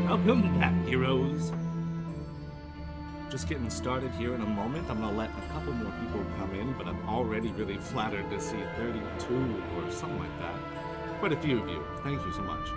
Welcome back, heroes. Just getting started here in a moment. I'm gonna let a couple more people come in, but I'm already really flattered to see 32 or something like that. Quite a few of you. Thank you so much.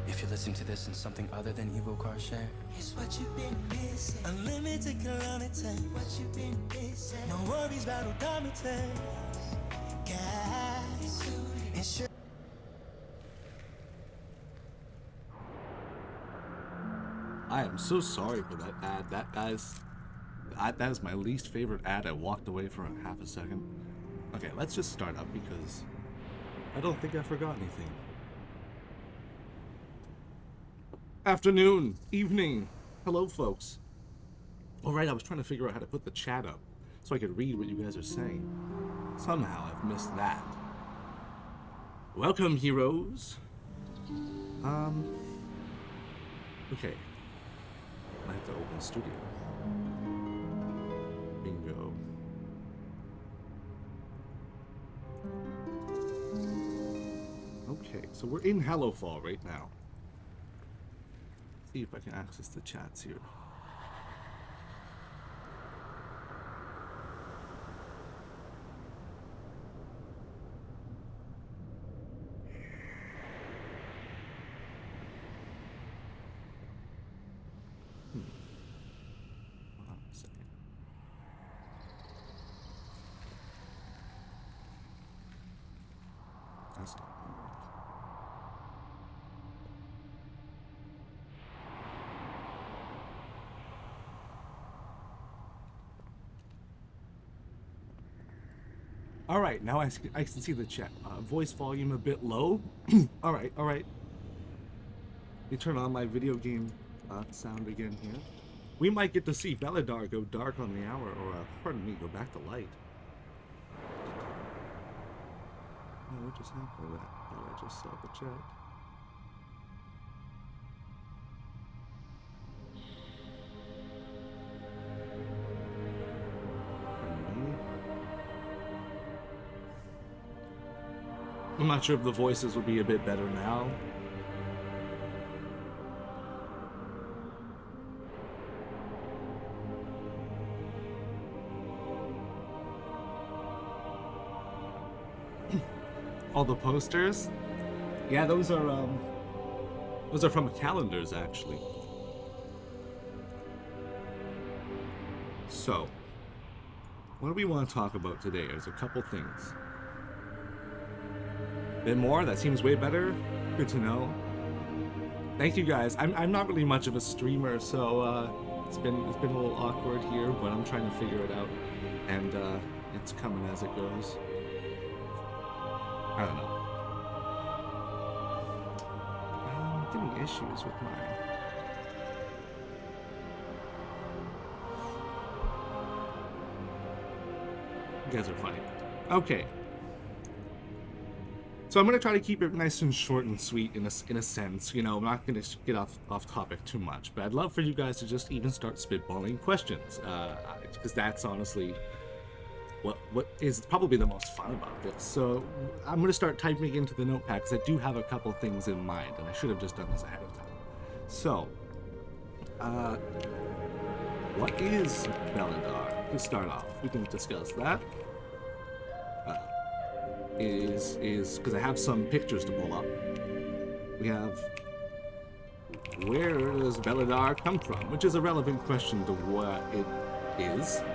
If you're listening to this in something other than Evo Car Share, it's what you've been missing. Unlimited calamity. What you've been missing. No worries about odometer. Gas. Insurance. I am so sorry for that ad. That is my least favorite ad. I walked away for a half a second. Okay, let's just start up because I don't think I forgot anything. Afternoon, evening. Hello, folks. All right, I was trying to figure out how to put the chat up so I could read what you guys are saying. Somehow I've missed that. Welcome, heroes. Okay. I have to open studio. Bingo. Okay, so we're in Hallowfall right now. See if I can access the chats here. Hold on a second. That's not right. All right, now I can see the chat. Voice volume a bit low. All right. Let me turn on my video game sound again here. We might get to see Beledar go dark on the hour, or pardon me, go back to light. Oh, what just happened to that? Oh, I just saw the chat. I'm not sure if the voices will be a bit better now. All the posters? Yeah, those are from calendars, actually. So, what do we want to talk about today? There's a couple things. Bit more? That seems way better. Good to know. Thank you guys. I'm not really much of a streamer, so it's been a little awkward here, but I'm trying to figure it out, and it's coming as it goes. I don't know. I'm getting issues with mine. You guys are funny. Okay. So I'm going to try to keep it nice and short and sweet in a sense. You know, I'm not going to get off topic too much, but I'd love for you guys to just even start spitballing questions, because that's honestly what is probably the most fun about this. So I'm going to start typing into the notepad because I do have a couple things in mind, and I should have just done this ahead of time. So, what is Beledar? To start off, we can discuss that. Is because I have some pictures to pull up. We we have where does Beledar come from? Which is a relevant question to what it is. Turn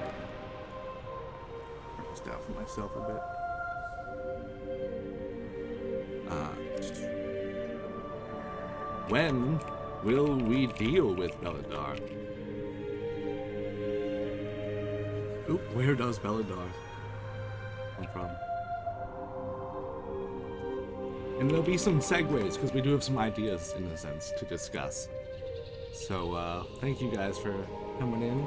this down for myself a bit. When will we deal with Beledar? Oop, where does Beledar come from? And there'll be some segues, because we do have some ideas, in a sense, to discuss. So, thank you guys for coming in.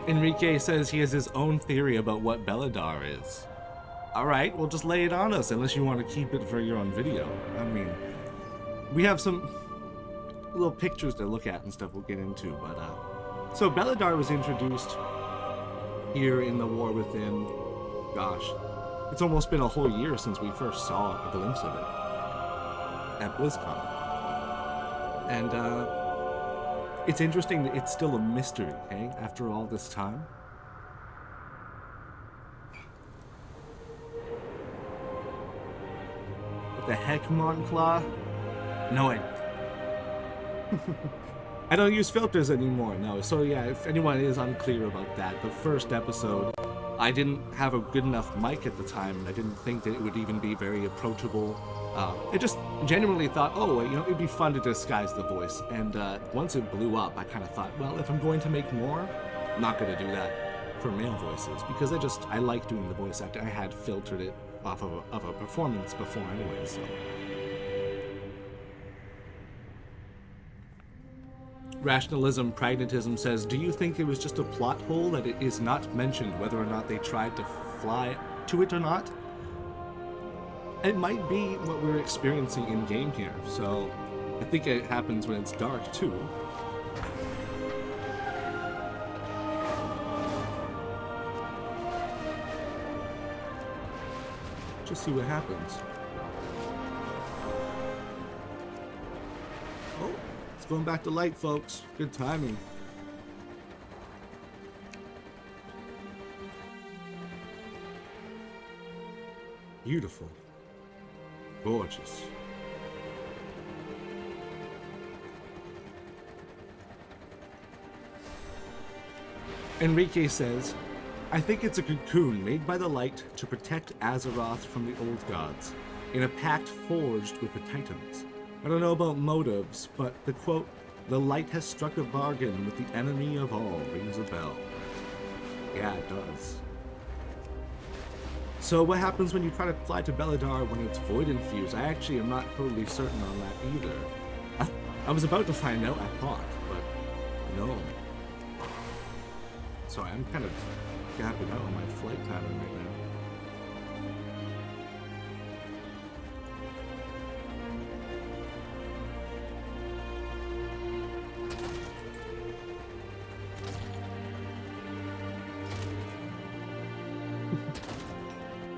Enrique says he has his own theory about what Beledar is. Alright, well just lay it on us, unless you want to keep it for your own video. I mean, we have some little pictures to look at and stuff we'll get into, but, so Beledar was introduced here in the War Within, gosh, it's almost been a whole year since we first saw a glimpse of it at BlizzCon. And it's interesting that it's still a mystery, eh? After all this time. What the heck, Monclaw? No, I don't use filters anymore, no. So yeah, if anyone is unclear about that, the first episode, I didn't have a good enough mic at the time, and I didn't think that it would even be very approachable. I just genuinely thought, oh, you know, it'd be fun to disguise the voice. And once it blew up, I kind of thought, well, if I'm going to make more, I'm not going to do that for male voices, because I like doing the voice acting. I had filtered it off of a performance before anyway, so. Rationalism Pragmatism says, do you think it was just a plot hole that it is not mentioned whether or not they tried to fly to it or not? It might be what we're experiencing in game here, so I think it happens when it's dark too. Just see what happens. Oh, it's going back to light, folks. Good timing. Beautiful. Gorgeous. Enrique says, I think it's a cocoon made by the light to protect Azshara from the old gods, in a pact forged with the Titans. I don't know about motives, but the quote, the light has struck a bargain with the enemy of all, rings a bell. Yeah, it does. So what happens when you try to fly to Beledar when it's void infused? I actually am not totally certain on that either. I was about to find out, I thought, but no. Sorry, I'm kind of gapping out on my flight pattern right now.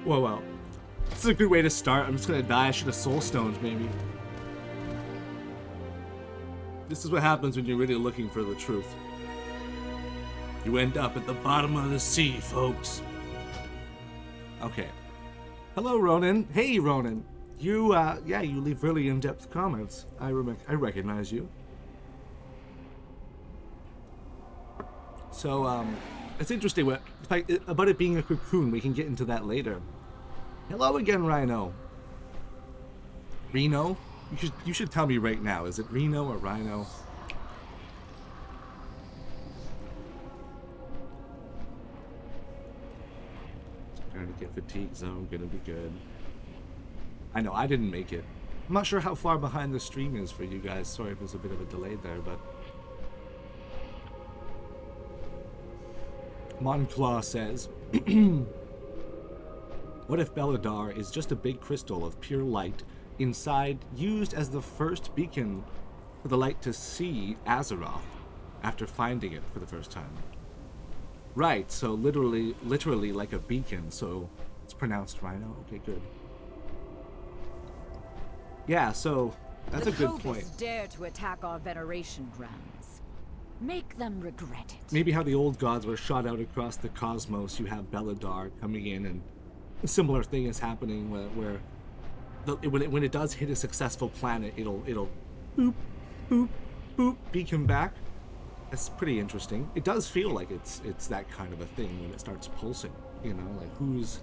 Whoa, well. This is a good way to start. I'm just gonna die. I should have soul stoned, maybe. This is what happens when you're really looking for the truth. You end up at the bottom of the sea, folks. Okay. Hello, Ronan. Hey, Ronan. You, yeah, you leave really in-depth comments. I recognize you. So, it's interesting what about it being a cocoon. We can get into that later. Hello again, Rhino. Reno? You should tell me right now. Is it Reno or Rhino? Trying to get fatigue zone. Gonna be good. I know I didn't make it. I'm not sure how far behind the stream is for you guys. Sorry if there's a bit of a delay there, but. Monclaw says, what if Beledar is just a big crystal of pure light inside, used as the first beacon for the light to see Azshara after finding it for the first time? Right, so literally like a beacon, so it's pronounced Rhino. Okay, good. Yeah, so that's a good point. The dare to attack our veneration grounds. Make them regret it. Maybe how the old gods were shot out across the cosmos, you have Beledar coming in, and a similar thing is happening where when it does hit a successful planet, it'll boop, boop, boop, beacon back. That's pretty interesting. It does feel like it's that kind of a thing when it starts pulsing. You know, like who's...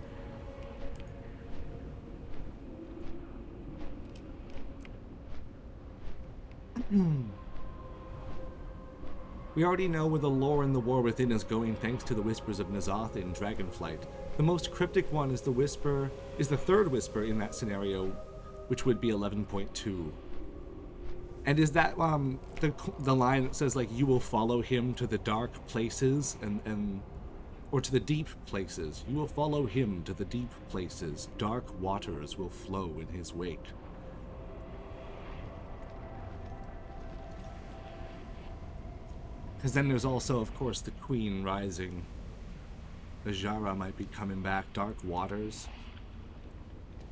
We already know where the lore in the War Within is going thanks to the whispers of N'Zoth in Dragonflight. The most cryptic one is the third whisper in that scenario, which would be 11.2. And is that the line that says like you will follow him to the dark places or to the deep places. You will follow him to the deep places. Dark waters will flow in his wake. Because then there's also, of course, the Queen rising. Azshara might be coming back. Dark waters.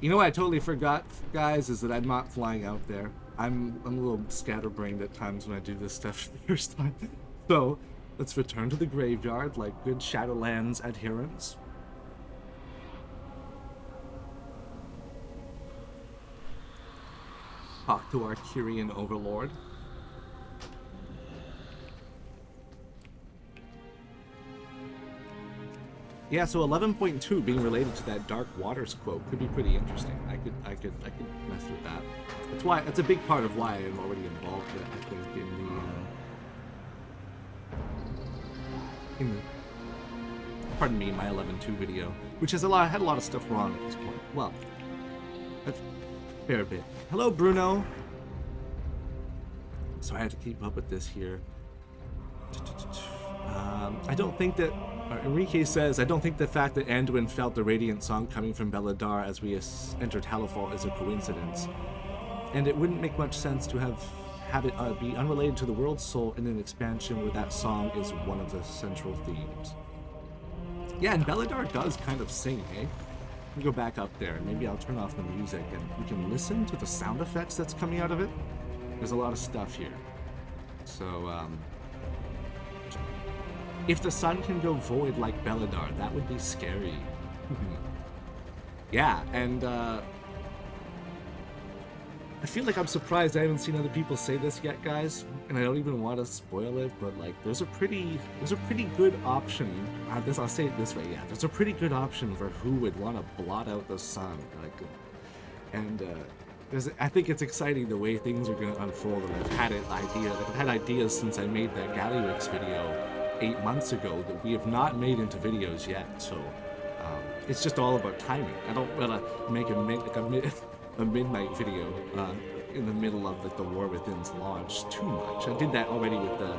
You know what I totally forgot, guys, is that I'm not flying out there. I'm a little scatterbrained at times when I do this stuff for the first time. So, let's return to the graveyard like good Shadowlands adherents. Talk to our Kyrian overlord. Yeah, so 11.2 being related to that Dark Waters quote could be pretty interesting. I could mess with that. That's a big part of why I'm already involved with it, I think, in the pardon me, my 11.2 video, which has had a lot of stuff wrong at this point. Well, that's a fair bit. Hello, Bruno. So I had to keep up with this here. I don't think that Enrique says, I don't think the fact that Anduin felt the Radiant song coming from Beledar as we entered Halifal is a coincidence. And it wouldn't make much sense to have it be unrelated to the World Soul in an expansion where that song is one of the central themes. Yeah, and Beledar does kind of sing, eh? Let me go back up there, and maybe I'll turn off the music and we can listen to the sound effects that's coming out of it. There's a lot of stuff here. So, if the sun can go void like Beledar, that would be scary. Yeah, and I feel like I'm surprised I haven't seen other people say this yet, guys, and I don't even want to spoil it, but like there's a pretty good option. I'll say it this way, yeah. There's a pretty good option for who would want to blot out the sun, like, and I think it's exciting the way things are going to unfold, and I've had ideas since I made that Galliwix video 8 months ago that we have not made into videos yet. So it's just all about timing. I don't want to make a midnight video in the middle of like the War Within's launch too much. I did that already with the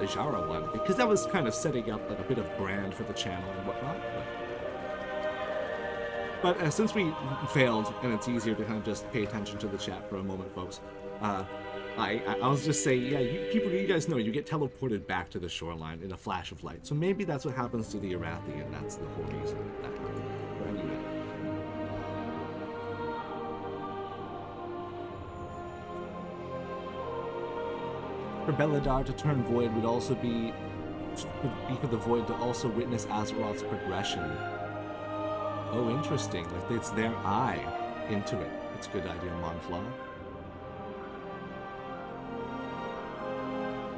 Azshara one because that was kind of setting up like a bit of brand for the channel and whatnot. But since we failed and it's easier to kind of just pay attention to the chat for a moment, folks, I'll just say, yeah, you guys know you get teleported back to the shoreline in a flash of light. So maybe that's what happens to the Arathi, and that's the whole reason that happened. But anyway. For Beledar to turn void would also be for the void to also witness Azeroth's progression. Oh, interesting. Like it's their eye into it. That's a good idea, Monflaw.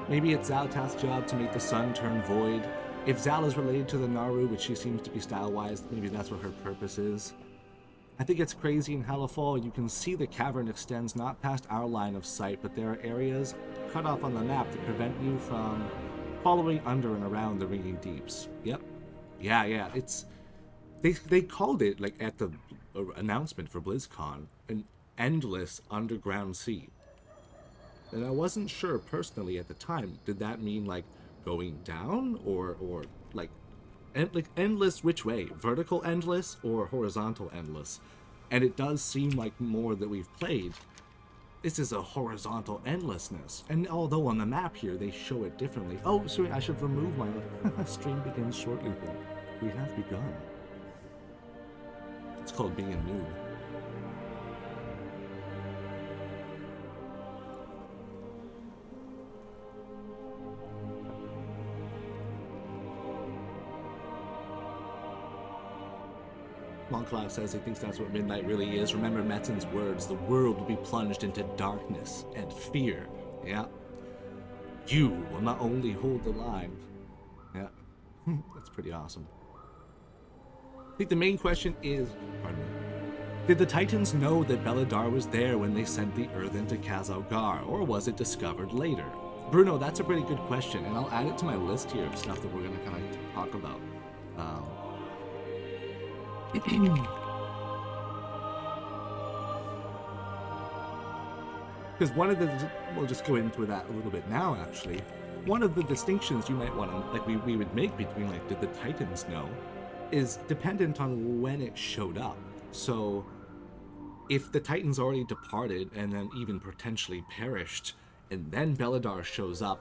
Maybe it's Xal'atath's job to make the sun turn void. If Xal is related to the Naaru, which she seems to be style-wise, maybe that's what her purpose is. I think it's crazy in Halifal, you can see the cavern extends not past our line of sight, but there are areas cut off on the map that prevent you from following under and around the Ringing Deeps. Yep. Yeah, it's... They called it, like, at the announcement for BlizzCon, an endless underground sea. And I wasn't sure personally at the time, did that mean like going down or like endless which way? Vertical endless or horizontal endless? And it does seem like more that we've played, this is a horizontal endlessness. And although on the map here they show it differently. Oh, sorry, I should remove my stream begins shortly, but we have begun. It's called being a noob. Monclaw says he thinks that's what midnight really is. Remember Metzen's words, the world will be plunged into darkness and fear. Yeah. You will not only hold the line. Yeah. That's pretty awesome. I think the main question is, pardon me, did the Titans know that Beledar was there when they sent the Earthen to Khazal-Gar, or was it discovered later? Bruno, that's a pretty good question, and I'll add it to my list here of stuff that we're going to kind of talk about. Because one of the, we'll just go into that a little bit now actually, one of the distinctions you might want to, like we would make between like, did the Titans know, is dependent on when it showed up. So if the Titans already departed and then even potentially perished, and then Beledar shows up,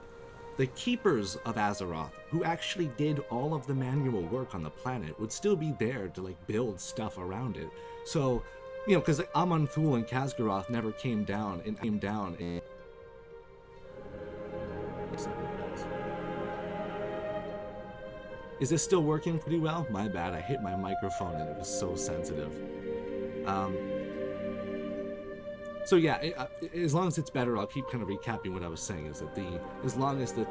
the keepers of Azeroth, who actually did all of the manual work on the planet, would still be there to like build stuff around it. So, you know, because like, Aman'Thul and Khaz'Garoth never came down and Is this still working pretty well? My bad, I hit my microphone and it was so sensitive. So yeah, as long as it's better, I'll keep kind of recapping what I was saying, is that as long as the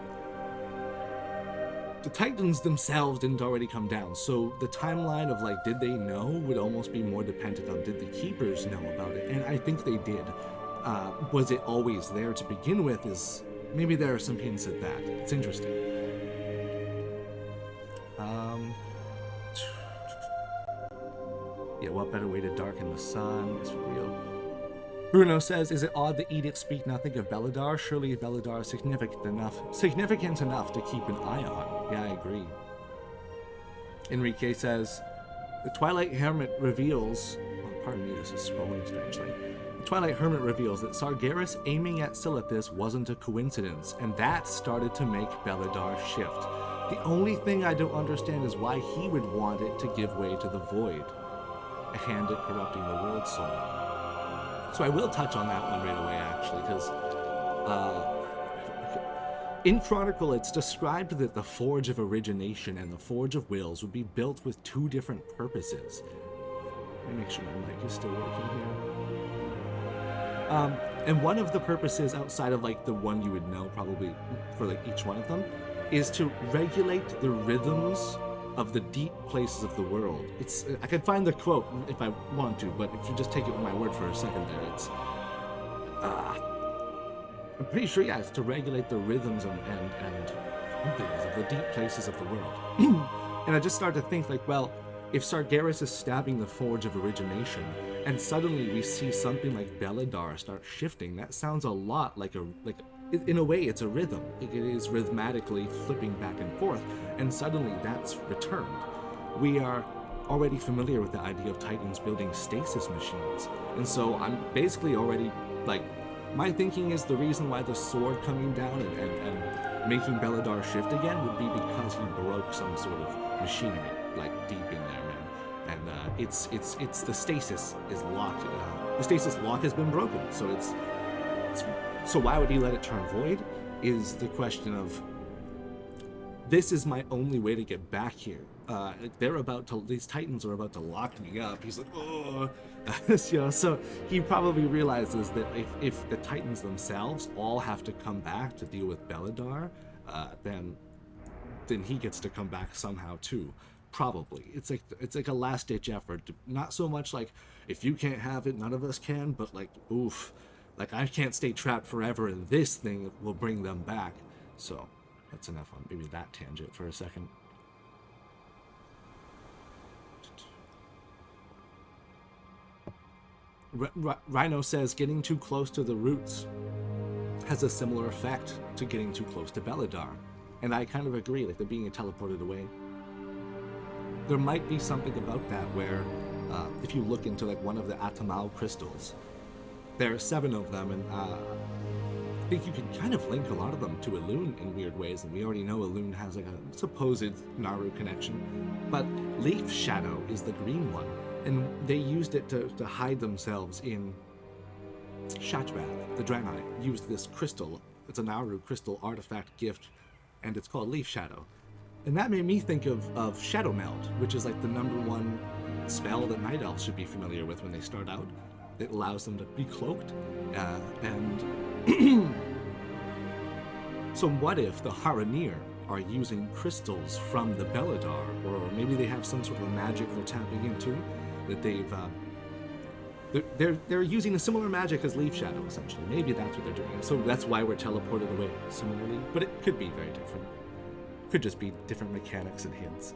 Titans themselves didn't already come down, so the timeline of like, did they know, would almost be more dependent on did the Keepers know about it, and I think they did. Was it always there to begin with, is, maybe there are some hints at that. It's interesting. Yeah, what better way to darken the sun, is for real. Bruno says, is it odd the edicts speak nothing of Beledar? Surely Beledar is significant enough to keep an eye on. Yeah, I agree. Enrique says, the Twilight Hermit reveals, oh, pardon me, this is scrolling strangely. The Twilight Hermit reveals that Sargeras aiming at Xal'atath wasn't a coincidence, and that started to make Beledar shift. The only thing I don't understand is why he would want it to give way to the Void, a hand at corrupting the world soul. So I will touch on that one right away, actually, because in Chronicle it's described that the Forge of Origination and the Forge of Wills would be built with two different purposes. Let me make sure my mic is still working here. And one of the purposes, outside of like the one you would know probably for like each one of them, is to regulate the rhythms of the deep places of the world. It's, I could find the quote if I want to, but if you just take it with my word for a second there, it's, I'm pretty sure, yeah, it's to regulate the rhythms and things of the deep places of the world. And I just started to think like, well, if Sargeras is stabbing the Forge of Origination, and suddenly we see something like Beledar start shifting, that sounds a lot like in a way, it's a rhythm. It is rhythmatically flipping back and forth, and suddenly that's returned. We are already familiar with the idea of Titans building stasis machines, and so I'm basically already, like, my thinking is the reason why the sword coming down and making Beledar shift again would be because he broke some sort of machinery, like, deep in there, man. And it's the stasis is locked. The stasis lock has been broken, so it's so why would he let it turn void? Is the question of, this is my only way to get back here. These Titans are about to lock me up. He's like, oh, you know. So he probably realizes that if the Titans themselves all have to come back to deal with Beledar, then he gets to come back somehow too. Probably. It's like a last-ditch effort. Not so much like, if you can't have it, none of us can, but like, oof. Like, I can't stay trapped forever, and this thing will bring them back. So, that's enough on maybe that tangent for a second. Rhino says, getting too close to the roots has a similar effect to getting too close to Beledar. And I kind of agree, like, they're being teleported away. There might be something about that where, if you look into, like, one of the Atamal crystals, there are 7 of them, and I think you can kind of link a lot of them to Ilune in weird ways, and we already know Ilune has like a supposed Naaru connection. But Leaf Shadow is the green one, and they used it to hide themselves in Shattrath. The Draenei used this crystal. It's a Naaru crystal artifact gift, and it's called Leaf Shadow. And that made me think of Shadow Meld, which is like the #1 spell that Night Elves should be familiar with when they start out. It allows them to be cloaked, and so what if the Haranir are using crystals from the Beledar, or maybe they have some sort of magic they're tapping into that they've they're using a similar magic as Leaf Shadow, essentially. Maybe that's what they're doing. So that's why we're teleported away similarly, but it could be very different. Could just be different mechanics and hints.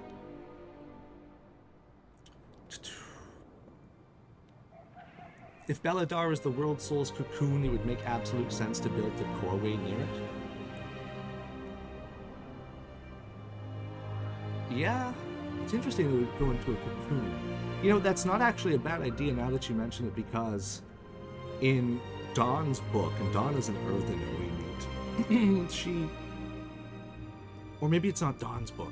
If Beledar is the World Soul's cocoon, it would make absolute sense to build the coreway near it. Yeah, it's interesting that it would go into a cocoon. You know, that's not actually a bad idea now that you mention it, because in Dawn's book, and Dawn is an Earthen who we meet, she... Or maybe it's not Dawn's book.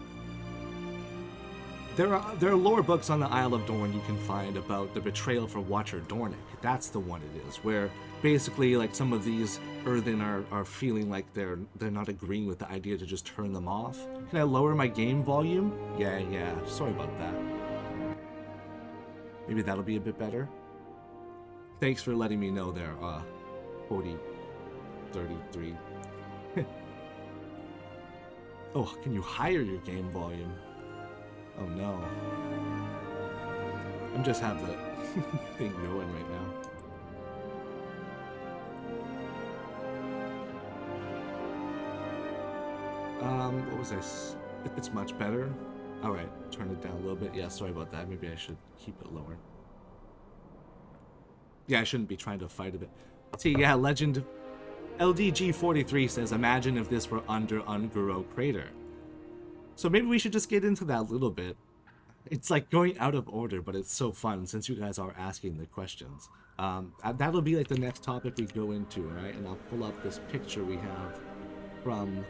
There are lore books on the Isle of Dorn you can find about the betrayal for Watcher Dornic. That's the one it is, where basically like some of these Earthen are feeling like they're not agreeing with the idea to just turn them off. Can I lower my game volume? Yeah, sorry about that. Maybe that'll be a bit better. Thanks for letting me know there, 4033. Oh, can you higher your game volume? Oh no. I'm just have the thing going right now. What was I? It's much better. Alright, turn it down a little bit. Yeah, sorry about that. Maybe I should keep it lower. Yeah, I shouldn't be trying to fight a bit. See, yeah, Legend LDG43 says, imagine if this were under Un'Goro Crater. So maybe we should just get into that a little bit. It's like going out of order, but it's so fun since you guys are asking the questions. That'll be like the next topic we go into, right? And I'll pull up this picture we have from...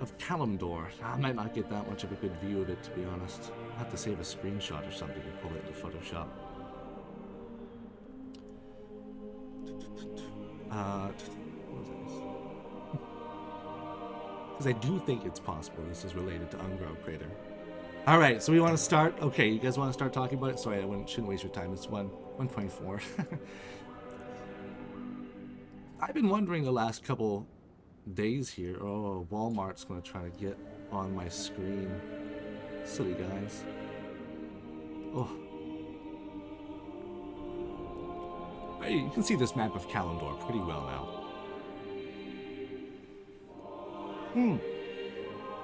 of Kalimdor. I might not get that much of a good view of it, to be honest. I'll have to save a screenshot or something and pull it into Photoshop. What was this? Because I do think it's possible this is related to Un'Goro Crater. Alright, so we want to start. Okay, you guys want to start talking about it? Sorry, I shouldn't waste your time. It's 1:24. I've been wondering the last couple days here. Oh, Walmart's going to try to get on my screen. Silly guys. Oh. You can see this map of Kalimdor pretty well now.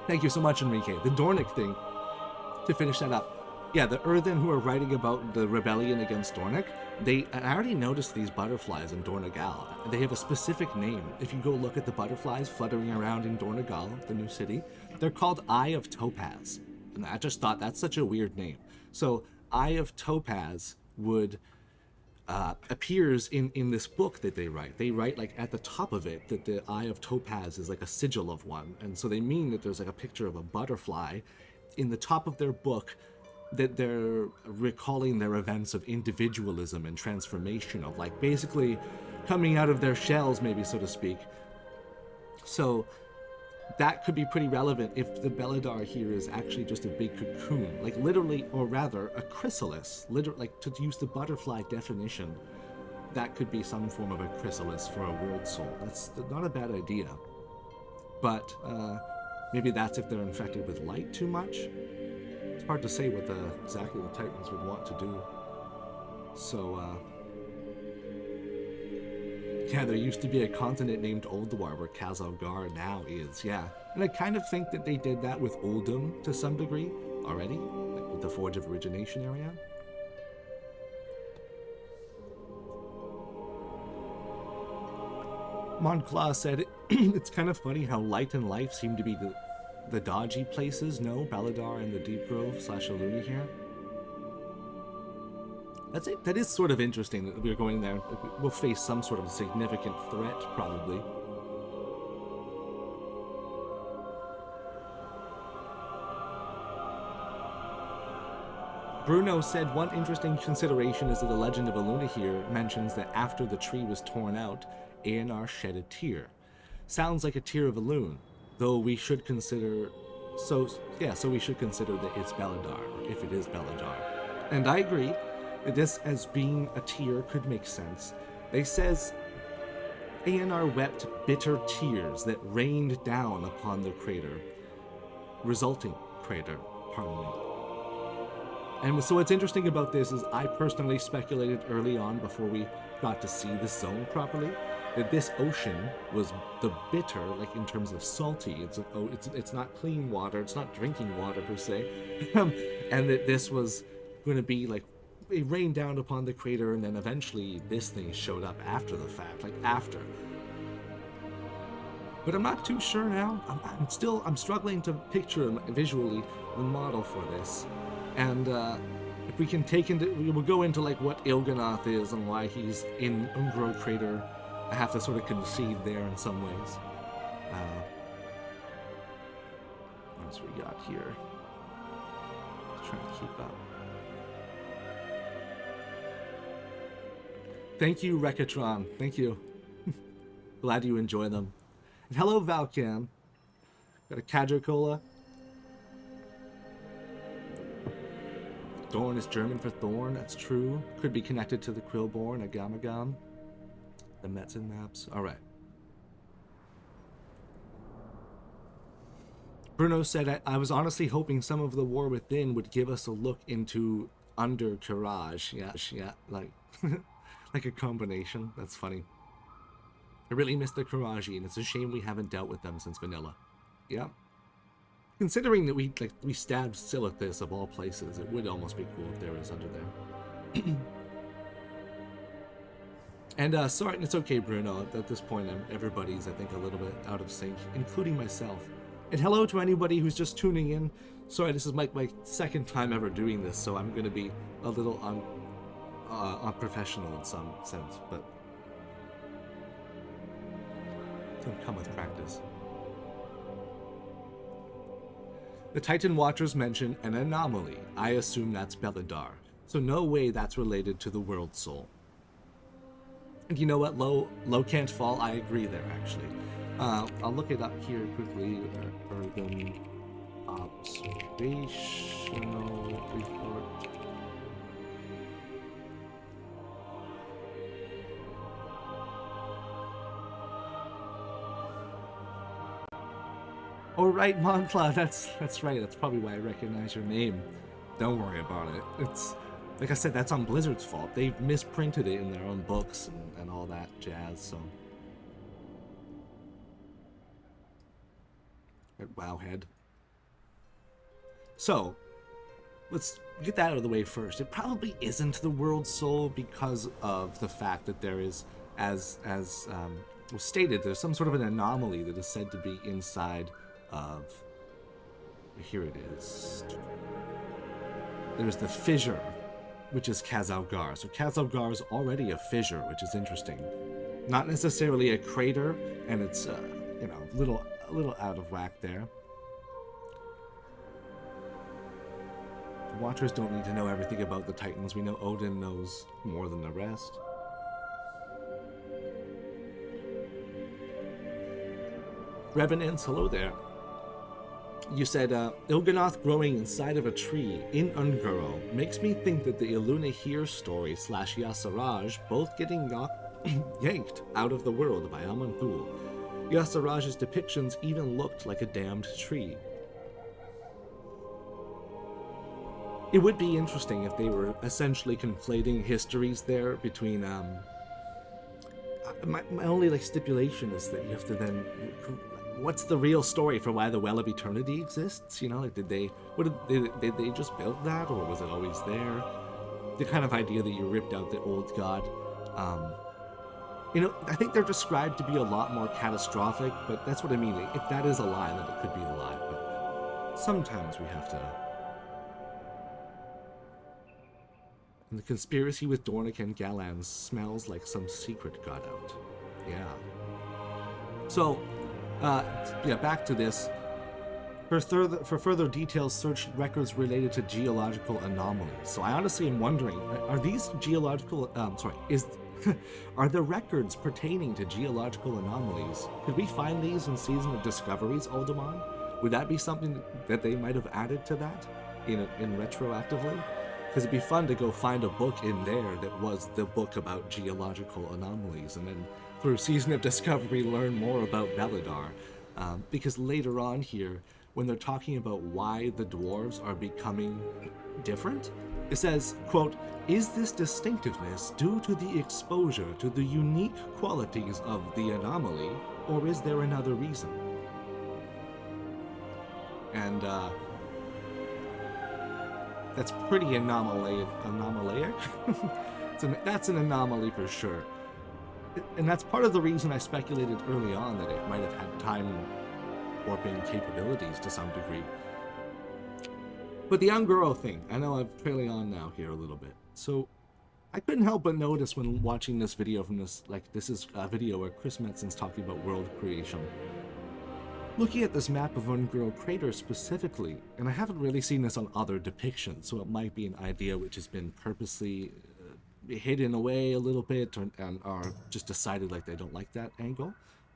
Thank you so much, Enrique. The Dornic thing, to finish that up. Yeah, the Earthen who are writing about the rebellion against Dornic, I already noticed these butterflies in Dornogal. They have a specific name. If you go look at the butterflies fluttering around in Dornogal, the new city, they're called Eye of Topaz. And I just thought that's such a weird name. So Eye of Topaz would... appears in this book that they write. They write like at the top of it that the Eye of Topaz is like a sigil of one, and so they mean that there's like a picture of a butterfly in the top of their book, that they're recalling their events of individualism and transformation, of like basically coming out of their shells, maybe, so to speak. So that could be pretty relevant if the Beledar here is actually just a big cocoon, like literally, or rather a chrysalis, literally, like to use the butterfly definition, that could be some form of a chrysalis for a world soul. That's not a bad idea, but maybe that's if they're infected with light too much. It's hard to say what exactly the Titans would want to do. So yeah, there used to be a continent named Ulduar where Khazalgar now is, yeah. And I kind of think that they did that with Uldum to some degree already, like with the Forge of Origination area. Monclaw said, it's kind of funny how Light and Life seem to be the dodgy places, no? Beledar and the Deep Grove / Ilune here. That's it. That is sort of interesting that we're going there. We'll face some sort of significant threat, probably. Bruno said one interesting consideration is that the legend of Ilune here mentions that after the tree was torn out, Aenar shed a tear. Sounds like a tear of Ilune, though we should consider... So we should consider that it's Beledar, if it is Beledar. And I agree that this, as being a tear, could make sense. They says, ANR wept bitter tears that rained down upon the crater. Resulting crater, pardon me. And so what's interesting about this is I personally speculated early on, before we got to see the zone properly, that this ocean was the bitter, like in terms of salty. It's not clean water, it's not drinking water per se, and that this was going to be like, it rained down upon the crater, and then eventually this thing showed up after the fact, like after. But I'm not too sure now. I'm struggling to picture visually the model for this. And if we can we'll go into like what Xal'atath is and why he's in Un'Goro crater. I have to sort of concede there in some ways. What else we got here? Just trying to keep up. Thank you, Rekatron. Thank you. Glad you enjoy them. And hello, Valcan. Got a Kadra-Cola. Thorn is German for thorn, that's true. Could be connected to the Krillborn, a Gamagam. The Metzen maps. Alright. Bruno said, I was honestly hoping some of the War Within would give us a look into Under Courage. Yeah, like, like a combination. That's funny. I really miss the Courage, and it's a shame we haven't dealt with them since Vanilla. Yeah. Considering that we stabbed Xal'atath of all places, it would almost be cool if there was under there. And sorry, it's okay, Bruno. At this point, everybody's, I think, a little bit out of sync, including myself. And hello to anybody who's just tuning in. Sorry, this is my second time ever doing this, so I'm going to be a little unprofessional in some sense, but it's going to come with practice. The Titan Watchers mention an anomaly. I assume that's Beledar. So no way that's related to the World Soul. And you know what? Low can't fall. I agree there, actually. I'll look it up here quickly. Earthen observational report. Oh right, Moncla, that's right. That's probably why I recognize your name. Don't worry about it. It's like I said, that's on Blizzard's fault. They've misprinted it in their own books and all that jazz. So, Wowhead. So, let's get that out of the way first. It probably isn't the World Soul because of the fact that there is, as was stated, there's some sort of an anomaly that is said to be inside of, here it is, there's the fissure, which is Khazalgar. So Khazalgar is already a fissure, which is interesting. Not necessarily a crater, and it's you know, a little out of whack there. The Watchers don't need to know everything about the Titans. We know Odin knows more than the rest. Revenants, hello there. You said, Xal'atath growing inside of a tree in Un'Goro makes me think that the Ilune here story / Yasaraj both getting yanked out of the world by Aman'Thul. Yasaraj's depictions even looked like a damned tree. It would be interesting if they were essentially conflating histories there between, my only stipulation is that you have to then, what's the real story for why the Well of Eternity exists? You know, like did they just build that, or was it always there? The kind of idea that you ripped out the old god. You know, I think they're described to be a lot more catastrophic, but that's what I mean. If that is a lie, then it could be a lie, but sometimes we have to. And the conspiracy with Dornick and Galan smells like some secret got out. Yeah. So, yeah, back to this. For further details, search records related to geological anomalies. So I honestly am wondering, are these geological, are the records pertaining to geological anomalies? Could we find these in Season of Discoveries, Uldaman? Would that be something that they might have added to that in retroactively? Because it'd be fun to go find a book in there that was the book about geological anomalies, and then through Season of Discovery learn more about Beledar. Because later on here, when they're talking about why the dwarves are becoming different, it says, quote, "Is this distinctiveness due to the exposure to the unique qualities of the anomaly, or is there another reason?" And that's pretty anomalic. That's an anomaly for sure. And that's part of the reason I speculated early on that it might have had time warping capabilities to some degree. But the Un'Goro thing, I know I'm trailing on now here a little bit. So I couldn't help but notice when watching this video from this, like this is a video where Chris Metzen's talking about world creation. Looking at this map of Un'Goro crater specifically, and I haven't really seen this on other depictions, so it might be an idea which has been purposely hidden away a little bit, and are just decided like they don't like that angle.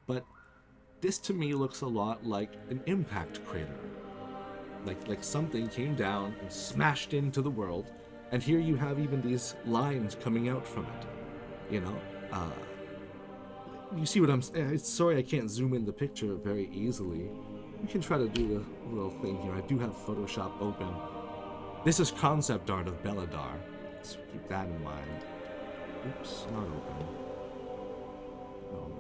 But this to me looks a lot like an impact crater. Like something came down and smashed into the world, and here you have even these lines coming out from it. You know, you see what I'm saying? Sorry I can't zoom in the picture very easily. We can try to do the little thing here. I do have Photoshop open. This is concept art of Beledar, so keep that in mind. Oops, not open. No.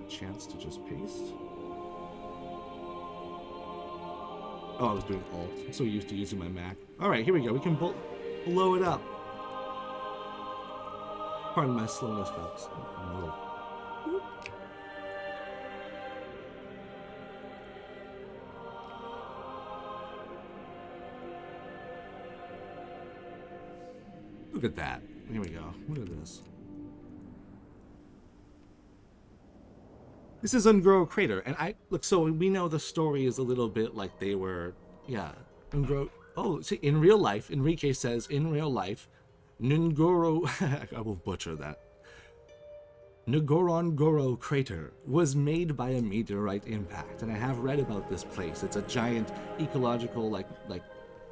Chance to just paste. Oh, I was doing Alt. I'm so used to using my Mac. Alright, here we go. We can blow it up. Pardon my slowness, folks. I'm a little... Look at that. Here we go. Look at this. This is Un'Goro crater, and so we know the story is a little bit like they were, yeah, Un'Goro. Oh, see, in real life, Enrique says, in real life, N'Goro, I will butcher that. N'Goro crater was made by a meteorite impact, and I have read about this place. It's a giant ecological, like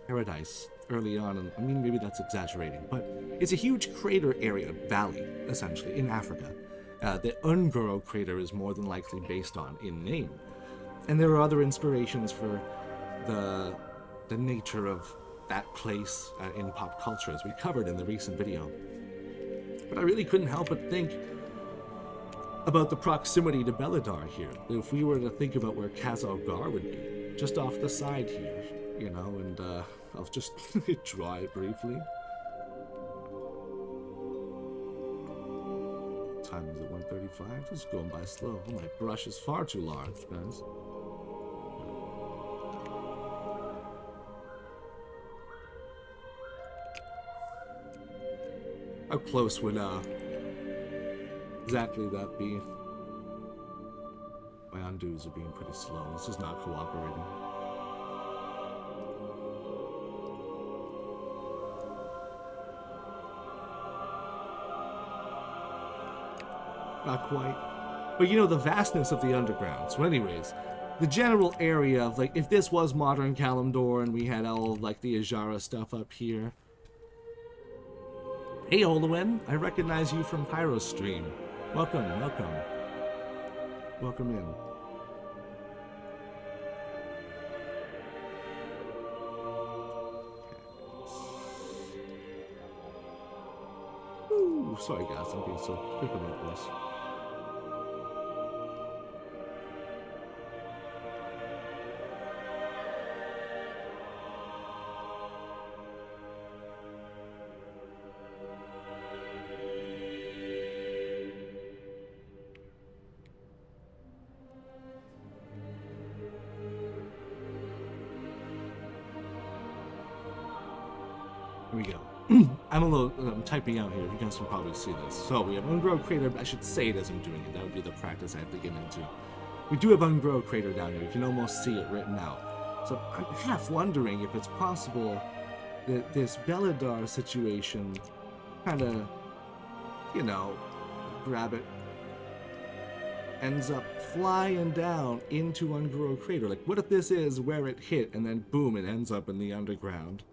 paradise early on, and I mean, maybe that's exaggerating, but it's a huge crater area, valley, essentially, in Africa. The Un'Goro crater is more than likely based on in name. And there are other inspirations for the nature of that place in pop culture, as we covered in the recent video. But I really couldn't help but think about the proximity to Beledar here. If we were to think about where Khazar would be, just off the side here, you know, and I'll just draw it briefly. Time is it 1:35? Just going by slow. Oh, my brush is far too large, guys. How close would exactly that be? My undos are being pretty slow. This is not cooperating. Not quite. But you know, the vastness of the underground. So anyways, the general area of, like, if this was modern Kalimdor and we had all of, like, the Azshara stuff up here. Hey, Elune, I recognize you from PyroStream. Welcome. Welcome in. Ooh, sorry guys, I'm being so quick about this. Here we go. I'm typing out here. You guys can probably see this. So we have Un'Goro crater. I should say it as I'm doing it. That would be the practice I have to get into. We do have Un'Goro crater down here. You can almost see it written out. So I'm half wondering if it's possible that this Beledar situation kind of, you know, grab it, ends up flying down into Un'Goro Crater. Like, what if this is where it hit, and then boom, it ends up in the underground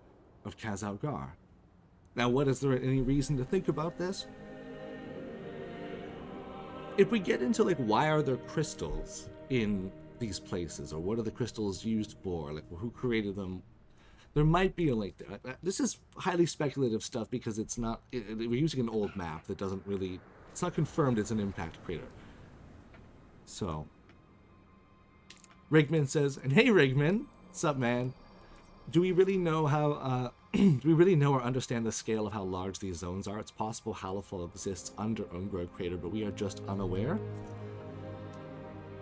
of Khazad-dûr? Now, is there any reason to think about this? If we get into, like, why are there crystals in these places, or what are the crystals used for, like, who created them, there might be a link there. This is highly speculative stuff because it's not, we're using an old map that doesn't really, it's not confirmed it's an impact crater. So, Rigman says, and hey Rigman, what's up, man? Do we really know how, do we really know or understand the scale of how large these zones are? It's possible Halifal exists under Un'Goro Crater, but we are just unaware.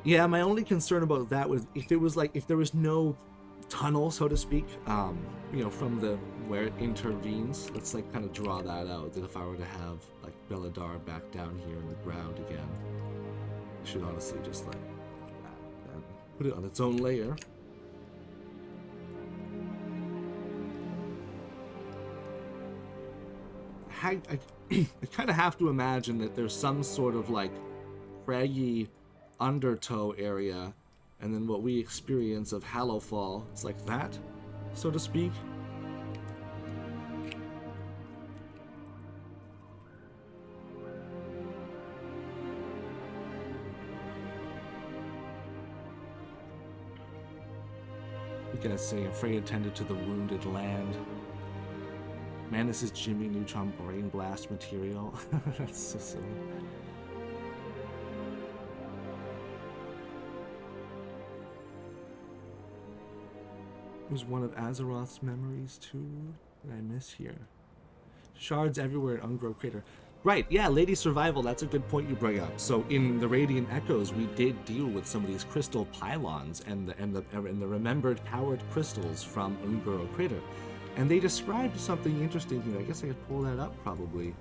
Yeah, my only concern about that was if it was like, if there was no tunnel, so to speak, you know, from the, where it intervenes, let's like kind of draw that out, that if I were to have like Beledar back down here in the ground again, I should honestly just like put it on its own layer. I kind of have to imagine that there's some sort of like craggy undertow area, and then what we experience of Halifal is like that, so to speak. You guys say Frey attended to the wounded land. Man, this is Jimmy Neutron Brain Blast material. That's so silly. Was one of Azeroth's memories too? Did I miss here? Shards everywhere at Un'Goro Crater. Right, yeah, Lady Survival, that's a good point you bring up. So in the Radiant Echoes, we did deal with some of these crystal pylons and the remembered powered crystals from Un'Goro Crater. And they described something interesting here. I guess I could pull that up probably.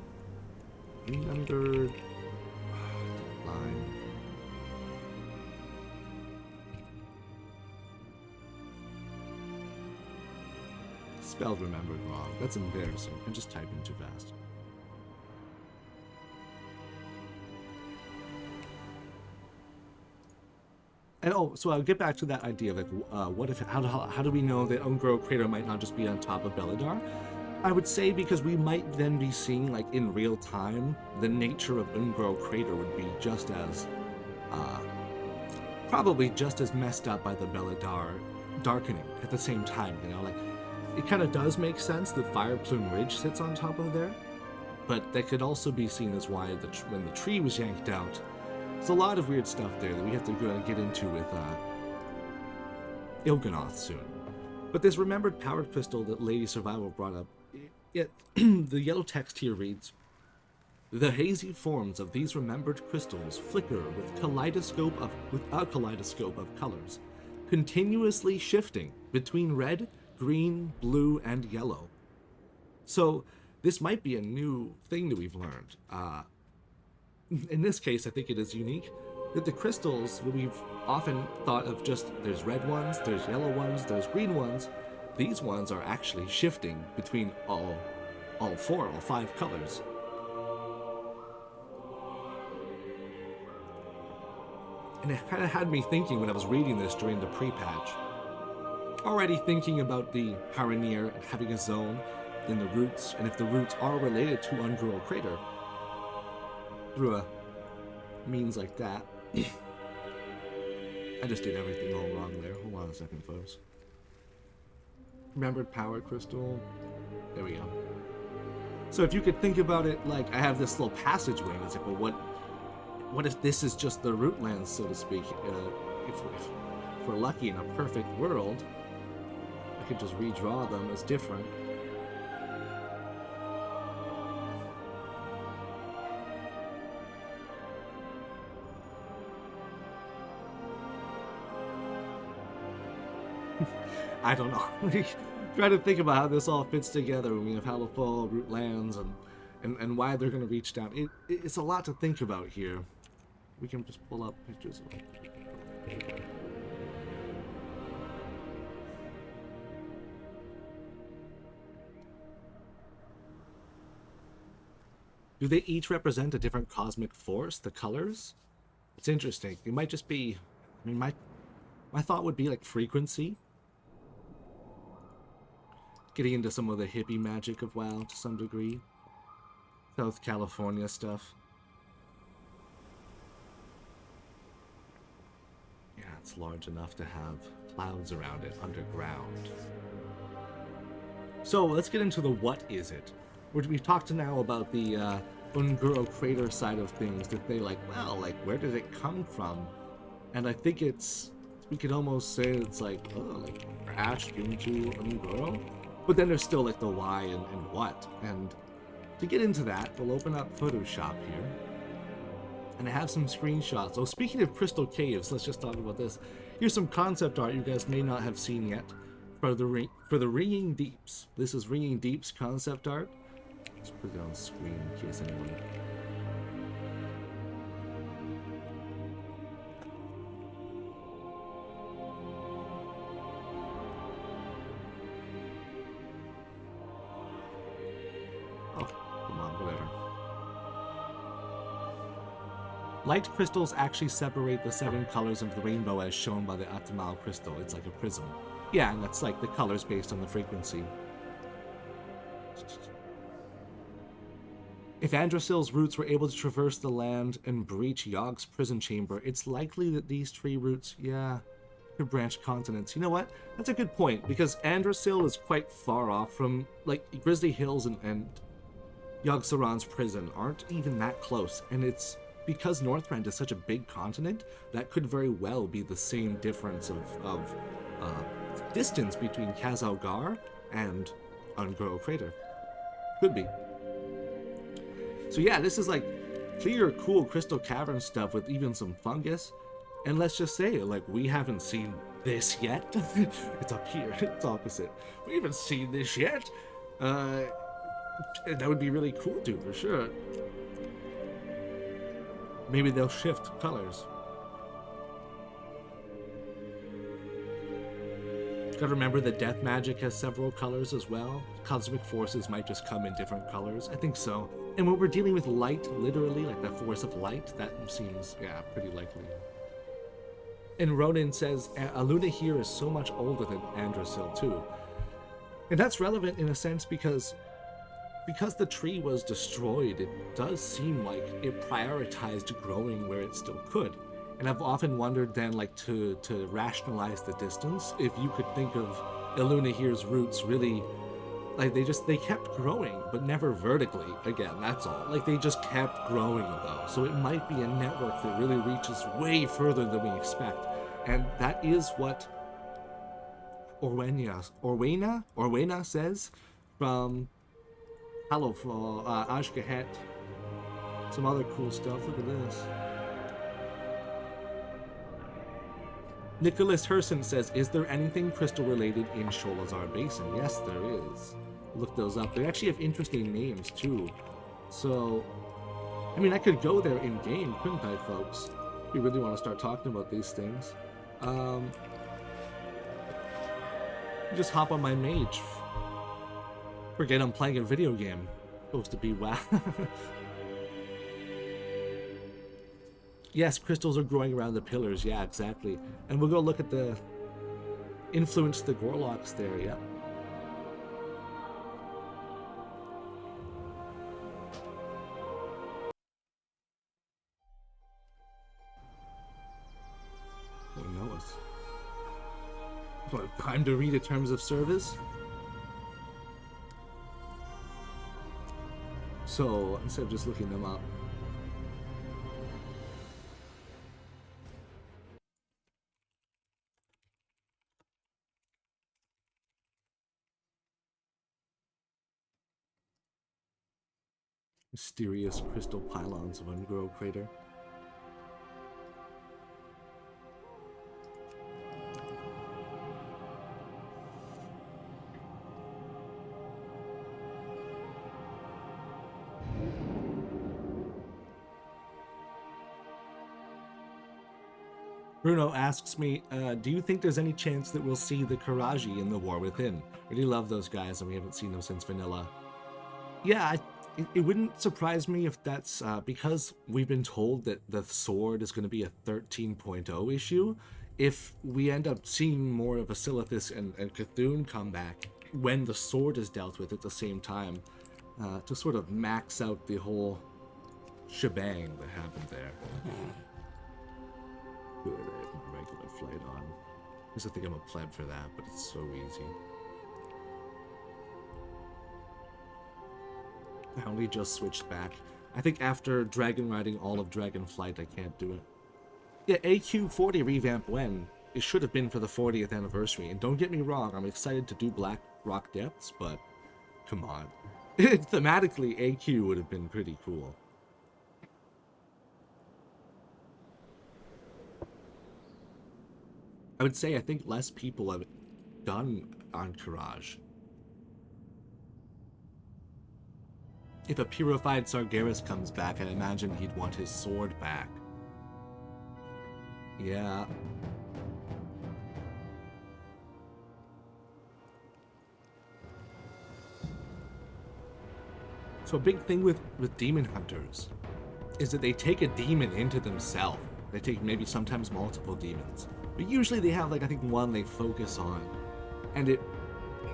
Under line. Spelled remembered wrong. That's embarrassing. I'm just typing too fast. And oh, so I'll get back to that idea of like, what if, how do we know that Un'Goro Crater might not just be on top of Beledar? I would say because we might then be seeing, like in real time, the nature of Un'Goro Crater would be just as, probably just as messed up by the Beledar darkening at the same time, you know, like, it kind of does make sense that Fire Plume Ridge sits on top of there, but that could also be seen as why when the tree was yanked out. There's a lot of weird stuff there that we have to get into with Il'gynoth soon. But this remembered powered crystal that Lady Survival brought up, the yellow text here reads, "The hazy forms of these remembered crystals flicker with a kaleidoscope of colors, continuously shifting between red, green, blue, and yellow." So this might be a new thing that we've learned. In this case, I think it is unique that the crystals, what we've often thought of just, there's red ones, there's yellow ones, there's green ones, these ones are actually shifting between all five colors. And it kind of had me thinking when I was reading this during the pre-patch, already thinking about the Haranir and having a zone in the roots, and if the roots are related to Un'Goro Crater through a means like that. I just did everything all wrong there. Hold on a second, folks. Remembered power crystal. There we go. So if you could think about it like I have this little passageway, and it's like, well, what if this is just the root lands, so to speak? If we're lucky in a perfect world, I could just redraw them as different. I don't know. Try to think about how this all fits together when we have Halifal, root lands, and why they're going to reach down. It's a lot to think about here. We can just pull up pictures of it. Do they each represent a different cosmic force, the colors? It's interesting. It might just be... I mean, my thought would be like frequency. Getting into some of the hippie magic of WoW to some degree. South California stuff. Yeah, it's large enough to have clouds around it underground. So let's get into the what is it. We've talked now about the Un'Goro crater side of things, that they like, well, like, where did it come from? And I think it's, we could almost say it's like, oh, like, crashed into Un'Goro? But then there's still like the why and what. And to get into that, we'll open up Photoshop here. And I have some screenshots. So speaking of crystal caves, let's just talk about this. Here's some concept art you guys may not have seen yet for the Ringing Deeps. This is Ringing Deeps concept art. Let's put it on screen in case anyone... Oh, come on, whatever. Light crystals actually separate the 7 colors of the rainbow as shown by the Atamal crystal. It's like a prism. Yeah, and that's like the colors based on the frequency. If Andrasil's roots were able to traverse the land and breach Yogg's prison chamber, it's likely that these tree roots, yeah, could branch continents. You know what? That's a good point, because Andrasil is quite far off from, like, Grizzly Hills and Yogg-Saron's prison aren't even that close, and it's because Northrend is such a big continent, that could very well be the same difference of distance between Khazalgar and Un'Goro Crater. Could be. So yeah, this is like clear, cool crystal cavern stuff with even some fungus. And let's just say, like, we haven't seen this yet. It's up here, it's opposite. We haven't seen this yet. That would be really cool too, for sure. Maybe they'll shift colors. Gotta remember that death magic has several colors as well. Cosmic forces might just come in different colors. I think so. And when we're dealing with light, literally, like the force of light, that seems, yeah, pretty likely. And Ronan says, Ilune here is so much older than Andrasil too. And that's relevant in a sense because the tree was destroyed, it does seem like it prioritized growing where it still could. And I've often wondered then, like, to rationalize the distance, if you could think of Ilune here's roots really, like, they kept growing, but never vertically, again, that's all. Like, they just kept growing, though. So it might be a network that really reaches way further than we expect. And that is what Orwena says from Hello for Ashgahet. Some other cool stuff, look at this. Nicholas Herson says, is there anything crystal related in Sholazar Basin? Yes, there is. Look those up. They actually have interesting names too. So, I mean, I could go there in game, couldn't I, folks? If we really want to start talking about these things. Just hop on my mage. Forget I'm playing a video game. Supposed to be WoW. Yes, crystals are growing around the pillars. Yeah, exactly. And we'll go look at the influence the Gorloks there. Yep. Oh, knows. What, time to read the terms of service? So instead of just looking them up. Mysterious crystal pylons of Un'Goro Crater. Bruno asks me, do you think there's any chance that we'll see the Karaji in the War Within? Really love those guys, and we haven't seen them since Vanilla. Yeah, it wouldn't surprise me if that's because we've been told that the sword is going to be a 13.0 issue. If we end up seeing more of Xal'atath and Cthulhu come back when the sword is dealt with at the same time, to sort of max out the whole shebang that happened there. Good, I have my regular flight on. I just think I'm a pleb for that, but it's so easy. I only just switched back. I think after dragon riding all of Dragonflight, I can't do it. Yeah, AQ40 revamp when? It should have been for the 40th anniversary. And don't get me wrong, I'm excited to do Black Rock Depths, but come on. Thematically, AQ would have been pretty cool. I would say I think less people have done Encourage. If a purified Sargeras comes back, I imagine he'd want his sword back. Yeah. So a big thing with demon hunters is that they take a demon into themselves. They take maybe sometimes multiple demons. But usually they have, like, I think one they focus on. And it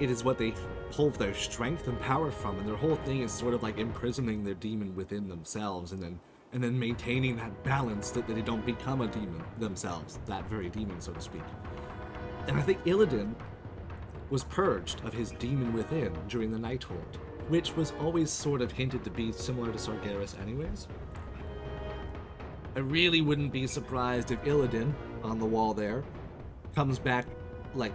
is what they pull their strength and power from, and their whole thing is sort of like imprisoning their demon within themselves and then maintaining that balance that they don't become a demon themselves, that very demon, so to speak. And I think Illidan was purged of his demon within during the Nighthold, which was always sort of hinted to be similar to Sargeras anyways. I really wouldn't be surprised if Illidan, on the wall there, comes back like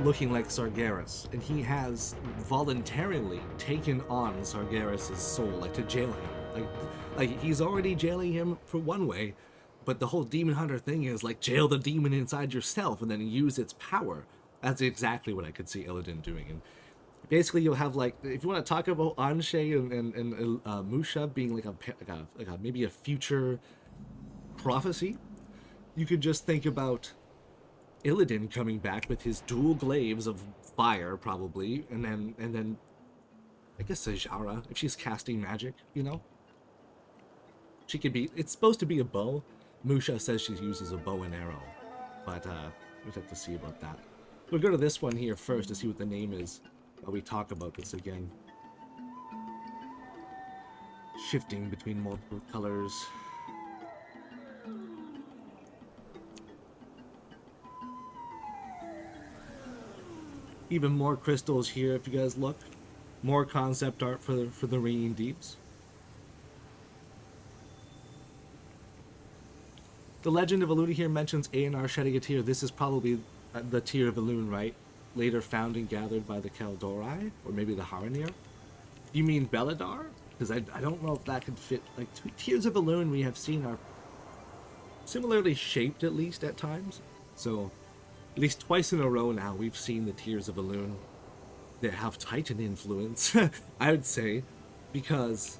looking like Sargeras, and he has voluntarily taken on Sargeras' soul, like to jail him. Like he's already jailing him for one way, but the whole demon hunter thing is like jail the demon inside yourself and then use its power. That's exactly what I could see Illidan doing. And basically you'll have, like, if you want to talk about Anshe and Musha being like a maybe a future prophecy, you could just think about Illidan coming back with his dual glaives of fire, probably, and then I guess Azshara, if she's casting magic, you know? She could be, it's supposed to be a bow. Musha says she uses a bow and arrow, but we'll have to see about that. We'll go to this one here first to see what the name is while we talk about this again. Shifting between multiple colors. Even more crystals here if you guys look. More concept art for the Ringing Deeps. The Legend of Ilune here mentions A&R shedding a tear. This is probably the tear of Ilune, right? Later found and gathered by the Kaldorei, or maybe the Haranir. You mean Beledar? Because I don't know if that could fit. Like, tears of Ilune we have seen are similarly shaped, at least at times. So at least twice in a row now, we've seen the Tears of Elune that have Titan influence, I would say, because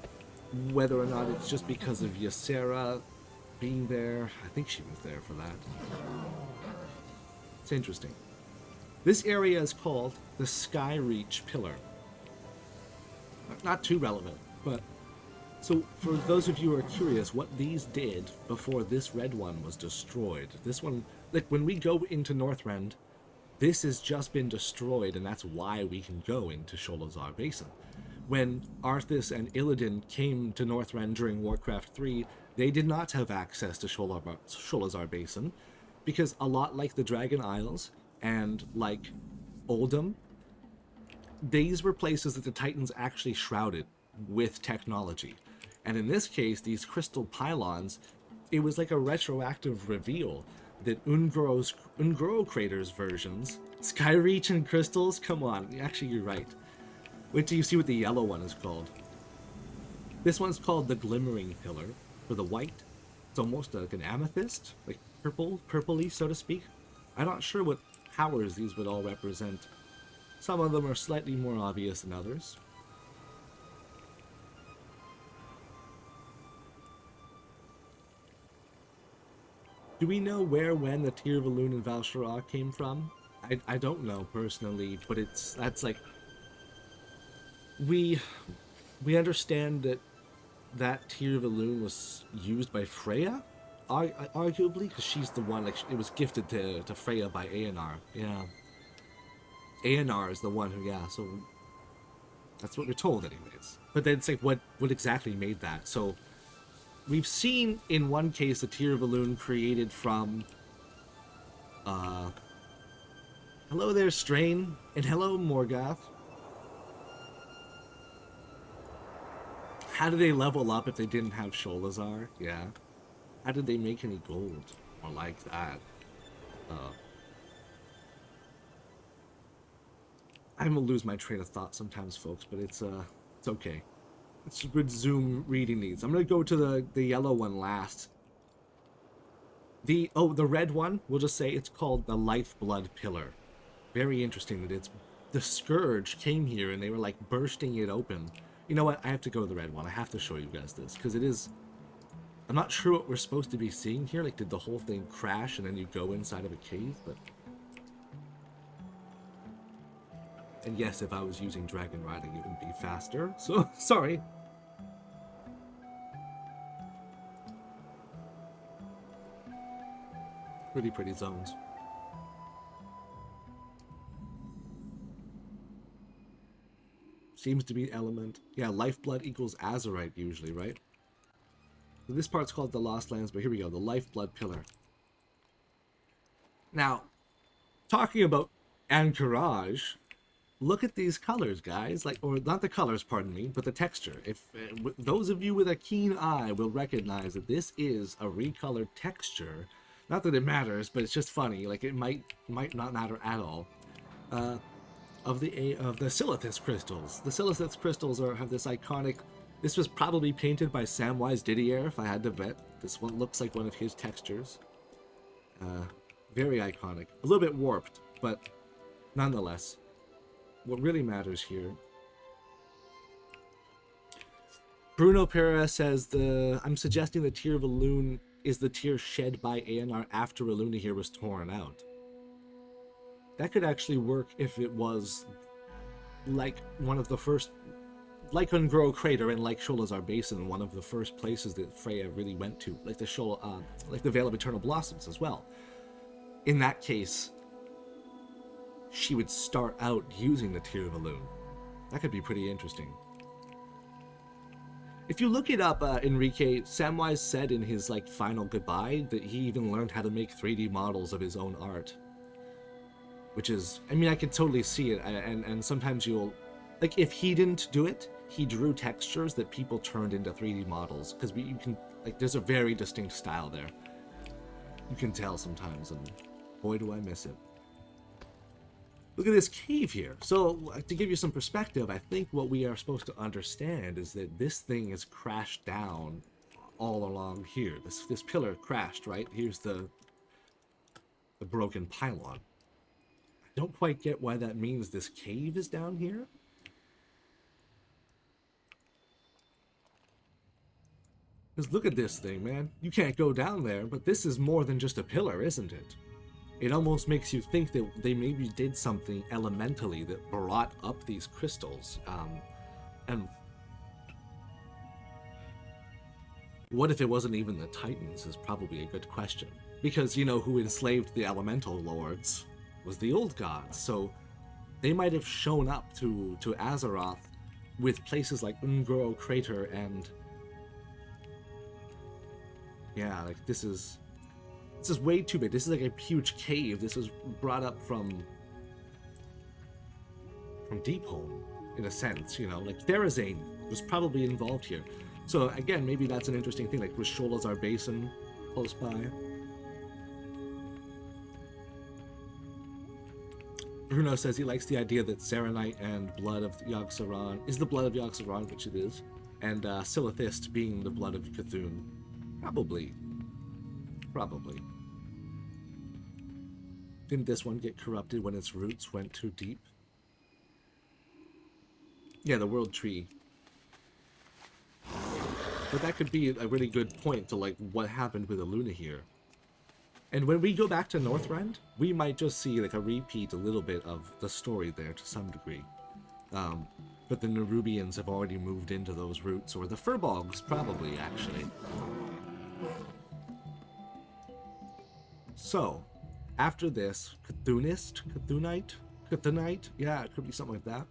whether or not it's just because of Ysera being there, I think she was there for that. It's interesting. This area is called the Skyreach Pillar. Not too relevant, but so for those of you who are curious what these did before this red one was destroyed, this one, like when we go into Northrend, this has just been destroyed, and that's why we can go into Sholazar Basin. When Arthas and Illidan came to Northrend during Warcraft 3, they did not have access to Sholazar Basin, because a lot like the Dragon Isles and like Oldham, these were places that the Titans actually shrouded with technology. And in this case, these crystal pylons, it was like a retroactive reveal that Un'Goro craters versions, Skyreach and crystals, come on, actually you're right. Wait till you see what the yellow one is called. This one's called the Glimmering Pillar, for the white. It's almost like an amethyst, like purpley, so to speak. I'm not sure what powers these would all represent. Some of them are slightly more obvious than others. Do we know where, when the Tear of Elune and Val'Shara came from? I don't know personally, but that's like, we we understand that that tier of Elune was used by Freya, arguably, because she's the one, like, it was gifted to Freya by Aenar. Yeah. Aenar is the one who, yeah, so that's what we're told anyways. But then it's like, what exactly made that? So we've seen in one case a tier of Elune created from, hello there, Strain, and hello, Morgoth. How did they level up if they didn't have Sholazar? Yeah. How did they make any gold? Or like that? I'm gonna lose my train of thought sometimes, folks, but it's okay. It's a good Zoom reading these. I'm gonna go to the yellow one last. The red one, we'll just say it's called the Lifeblood Pillar. Very interesting that it's the Scourge came here and they were like bursting it open. You know what? I have to go to the red one. I have to show you guys this because it is. I'm not sure what we're supposed to be seeing here. Like, did the whole thing crash and then you go inside of a cave? But. And yes, if I was using dragon riding, it would be faster. So, sorry. Pretty zones. Seems to be element. Yeah, lifeblood equals azurite usually, right? So this part's called the Lost Lands, but here we go, the Lifeblood Pillar. Now, talking about anchorage, look at these colors, guys. Like, or not the colors, pardon me, but the texture. If those of you with a keen eye will recognize that this is a recolored texture. Not that it matters, but it's just funny. Like, it might not matter at all. Of the Xal'atath crystals. The Xal'atath crystals have this iconic. This was probably painted by Samwise Didier, if I had to bet. This one looks like one of his textures. Very iconic. A little bit warped, but nonetheless. What really matters here. Bruno Pereira says I'm suggesting the tier of Elune is the tier shed by Aenar after Elune here was torn out. That could actually work if it was like one of the first, like Un'Goro Crater and like Sholazar Basin, one of the first places that Freya really went to, like the Vale of Eternal Blossoms as well. In that case, she would start out using the tier of Elune. That could be pretty interesting. If you look it up, Enrique, Samwise said in his like final goodbye that he even learned how to make 3D models of his own art. Which is, I mean, I could totally see it, and sometimes you'll, like, if he didn't do it, he drew textures that people turned into 3D models, because you can, like, there's a very distinct style there. You can tell sometimes, and boy do I miss it. Look at this cave here. So, to give you some perspective, I think what we are supposed to understand is that this thing is crashed down all along here. This pillar crashed, right? Here's the broken pylon. I don't quite get why that means this cave is down here. Because look at this thing, man. You can't go down there, but this is more than just a pillar, isn't it? It almost makes you think that they maybe did something elementally that brought up these crystals. And what if it wasn't even the Titans is probably a good question. Because you know who enslaved the elemental lords was the old gods, so they might have shown up to Azeroth with places like Un'Goro Crater and yeah, like this is way too big. This is like a huge cave. This was brought up from Deepholm in a sense, you know, like Therazane was probably involved here. So again, maybe that's an interesting thing. Like was Sholazar Basin close by? Bruno says he likes the idea that Serenite and blood of Yogg-Saron is the blood of Yogg-Saron, which it is, and Xal'atath being the blood of Cthulhu. Probably. Didn't this one get corrupted when its roots went too deep? Yeah, the World Tree. But that could be a really good point to like what happened with Elune here. And when we go back to Northrend, we might just see like a repeat a little bit of the story there to some degree. But the Nerubians have already moved into those routes, or the Furbolgs, probably, actually. So, after this, Cthulhite? Yeah, it could be something like that.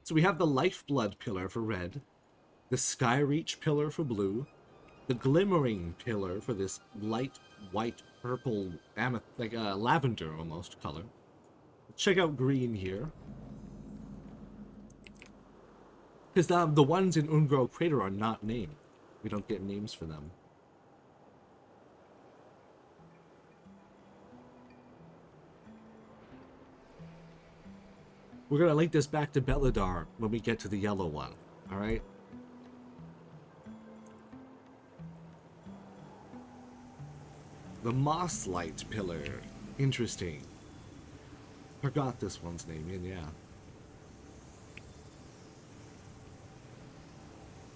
So we have the Lifeblood pillar for red, the Skyreach pillar for blue, the Glimmering pillar for this light white purple like lavender almost color. Check out green here. Because the ones in Un'Goro Crater are not named. We don't get names for them. We're going to link this back to Beledar when we get to the yellow one. Alright? The Mosslight pillar. Interesting. Forgot this one's name, and yeah.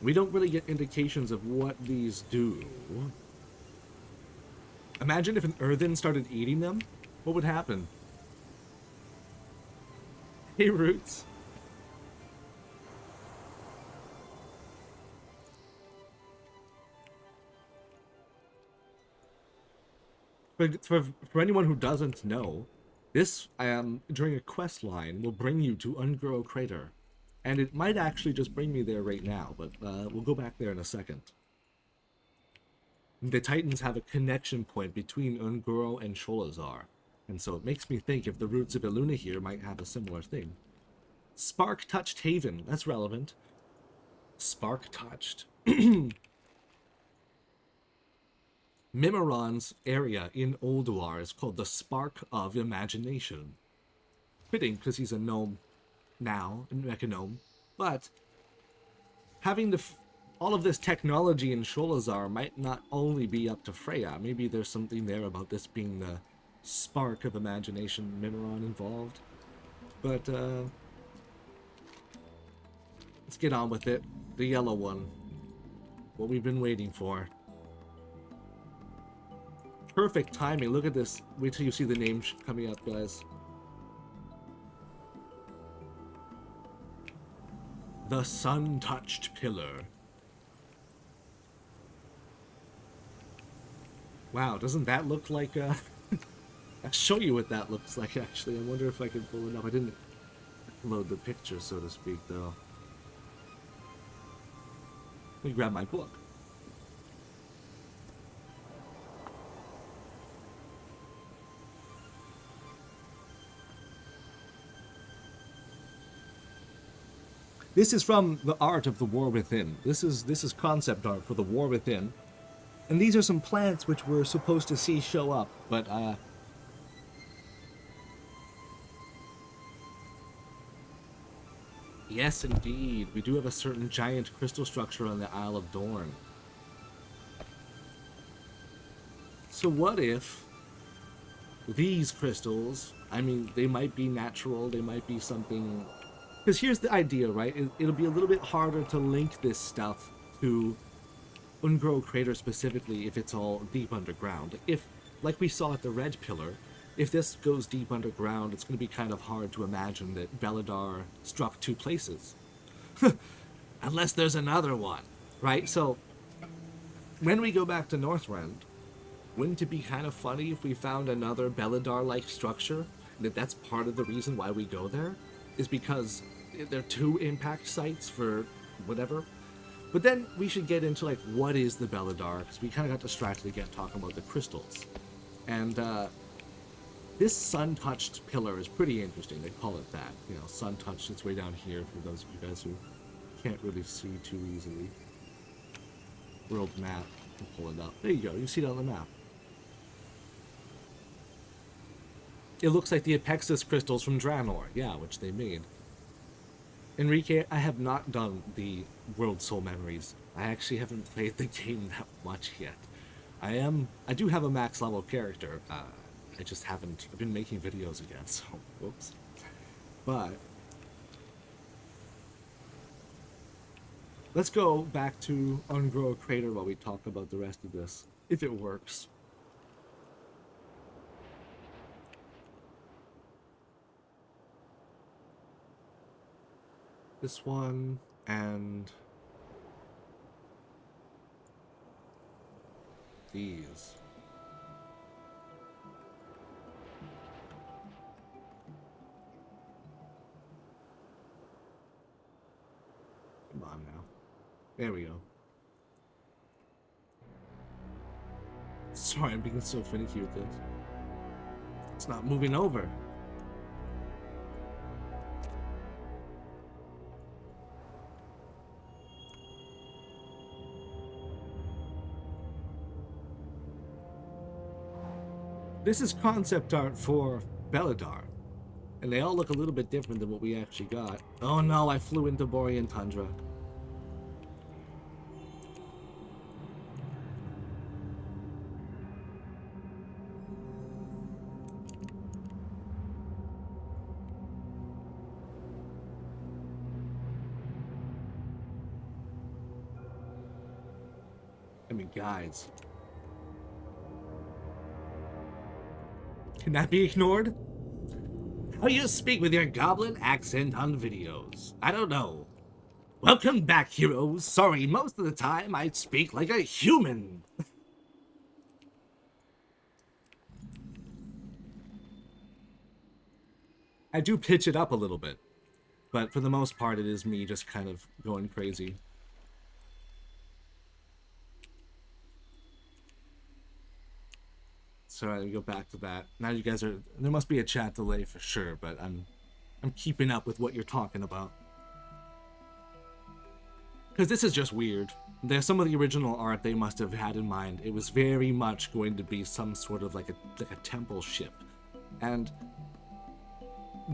We don't really get indications of what these do. Imagine if an Earthen started eating them. What would happen? Hey, Roots. For anyone who doesn't know, this, during a quest line, will bring you to Un'Goro Crater. And it might actually just bring me there right now, but we'll go back there in a second. The Titans have a connection point between Un'Goro and Sholazar, and so it makes me think if the roots of Ilune here might have a similar thing. Spark-touched Haven, that's relevant. Spark-touched. Mimiron's area in Ulduar is called the Spark of Imagination. Fitting, because he's a gnome now, a mecha-gnome. But having all of this technology in Sholazar might not only be up to Freya. Maybe there's something there about this being the spark of imagination Mimiron involved. But let's get on with it. The yellow one. What we've been waiting for. Perfect timing. Look at this. Wait till you see the name coming up, guys. The Sun-Touched Pillar. Wow, doesn't that look like I'll show you what that looks like, actually. I wonder if I can pull it up. I didn't load the picture, so to speak, though. Let me grab my book. This is from the art of the War Within. This is concept art for the War Within. And these are some plants which we're supposed to see show up, but yes, indeed. We do have a certain giant crystal structure on the Isle of Dorn. So what if these crystals, I mean, they might be natural, they might be something... Because here's the idea, right? It'll be a little bit harder to link this stuff to Un'Goro Crater specifically if it's all deep underground. If, like we saw at the Red Pillar, if this goes deep underground, it's going to be kind of hard to imagine that Beledar struck two places. Unless there's another one, right? So, when we go back to Northrend, wouldn't it be kind of funny if we found another Beledar-like structure? And that's part of the reason why we go there, is because they're two impact sites for whatever. But then we should get into, like, what is the Beledar? Because we kind of got distracted again talking about the crystals. And this sun-touched pillar is pretty interesting. They call it that. You know, sun-touched. It's way down here for those of you guys who can't really see too easily. World map. I'll pull it up. There you go. You see it on the map. It looks like the Apexis crystals from Draenor. Yeah, which they made. Enrique, I have not done the World Soul Memories. I actually haven't played the game that much yet. I do have a max level character. I just haven't. I've been making videos again, so whoops. But let's go back to Un'Goro Crater while we talk about the rest of this, if it works. this one, and these. Come on now. There we go. Sorry, I'm being so finicky with this. It's not moving over. This is concept art for Beledar, and they all look a little bit different than what we actually got. Oh no, I flew into Borean Tundra. I mean, guys. Can that be ignored? How you speak with your goblin accent on videos? I don't know. Welcome back, heroes. Sorry, most of the time I speak like a human. I do pitch it up a little bit, but for the most part it is me just kind of going crazy. So I go back to that. Now you guys are, there must be a chat delay for sure, but I'm keeping up with what you're talking about. Because this is just weird. There's some of the original art they must have had in mind. It was very much going to be some sort of like a temple ship. And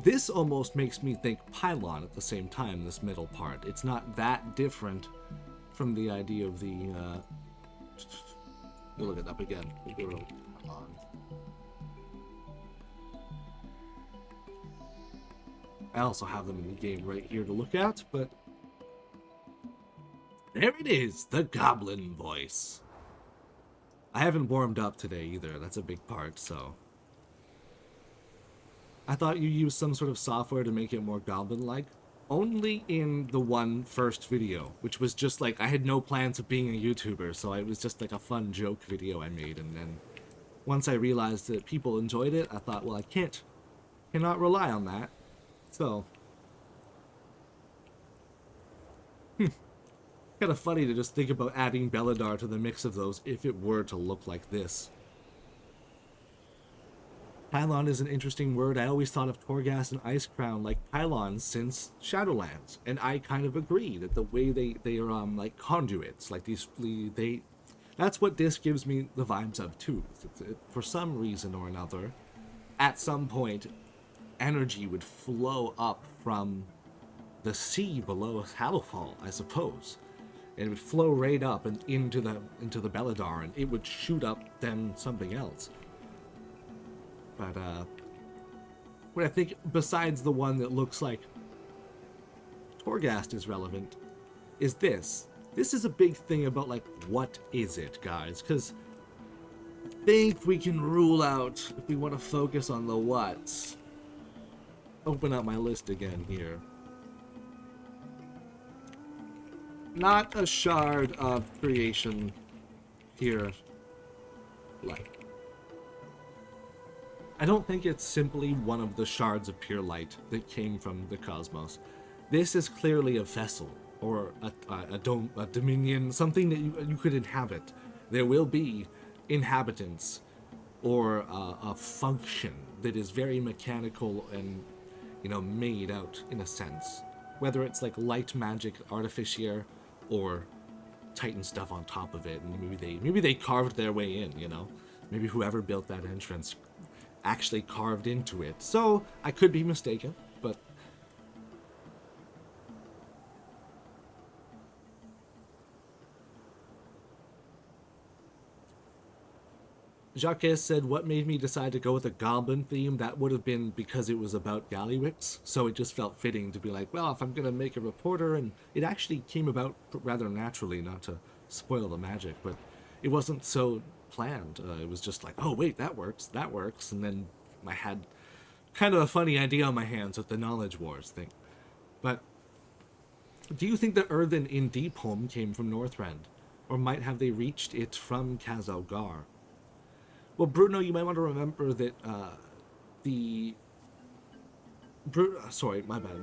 this almost makes me think pylon at the same time, this middle part. It's not that different from the idea of the, we'll look it up again. Pylon. I also have them in the game right here to look at, but there it is, the goblin voice. I haven't warmed up today either, that's a big part, so. I thought you used some sort of software to make it more goblin-like. Only in the one first video, which was just like, I had no plans of being a YouTuber, so it was just like a fun joke video I made, and then once I realized that people enjoyed it, I thought, well, I cannot rely on that. So, kind of funny to just think about adding Beledar to the mix of those if it were to look like this. Pylon is an interesting word. I always thought of Torghast and Icecrown like pylons since Shadowlands, and I kind of agree that the way they are like conduits, like these, that's what this gives me the vibes of too. For some reason or another, at some point, energy would flow up from the sea below Hallowfall, I suppose. And it would flow right up and into the Beledar, and it would shoot up then something else. But what I think, besides the one that looks like Torghast is relevant, is this. This is a big thing about, like, what is it, guys? Because I think we can rule out, if we want to focus on the what's. Open up my list again here. Not a shard of creation here. Light. I don't think it's simply one of the shards of pure light that came from the cosmos. This is clearly a vessel, or a dominion, something that you could inhabit. There will be inhabitants, or a function that is very mechanical and, you know, made out in a sense. Whether it's like light magic artificier, or Titan stuff on top of it, and maybe they carved their way in, you know? Maybe whoever built that entrance actually carved into it. So, I could be mistaken, but Jacques said, what made me decide to go with a goblin theme? That would have been because it was about Gallywix, so it just felt fitting to be like, well, if I'm going to make a reporter, and it actually came about rather naturally, not to spoil the magic, but it wasn't so planned. It was just like, oh, wait, that works, and then I had kind of a funny idea on my hands with the Knowledge Wars thing. But Do you think the Earthen in Deepholm came from Northrend? Or might have they reached it from Khazalgar? Well, Bruno, you might want to remember that sorry, my bad.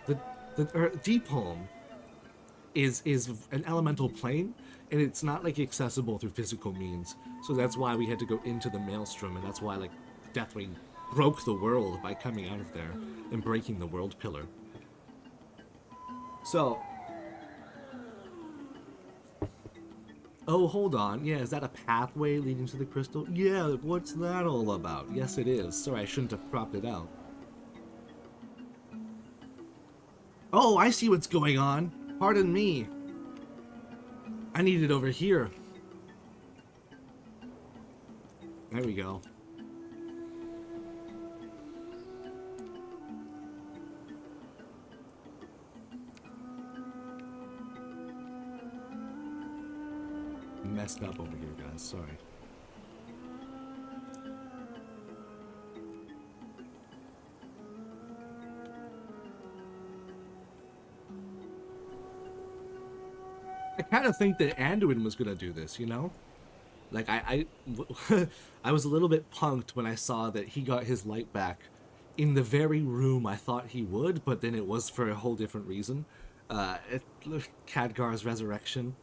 The Deepholm is an elemental plane, and it's not like accessible through physical means. So that's why we had to go into the Maelstrom, and that's why like Deathwing broke the world by coming out of there and breaking the world pillar. So, oh, hold on. Yeah, is that a pathway leading to the crystal? Yeah, what's that all about? Yes, it is. Sorry, I shouldn't have cropped it out. Oh, I see what's going on. Pardon me. I need it over here. There we go. Messed up over here, guys. Sorry. I kind of think that Anduin was gonna do this, you know? Like, I was a little bit punked when I saw that he got his light back in the very room I thought he would, but then it was for a whole different reason. Khadgar's resurrection.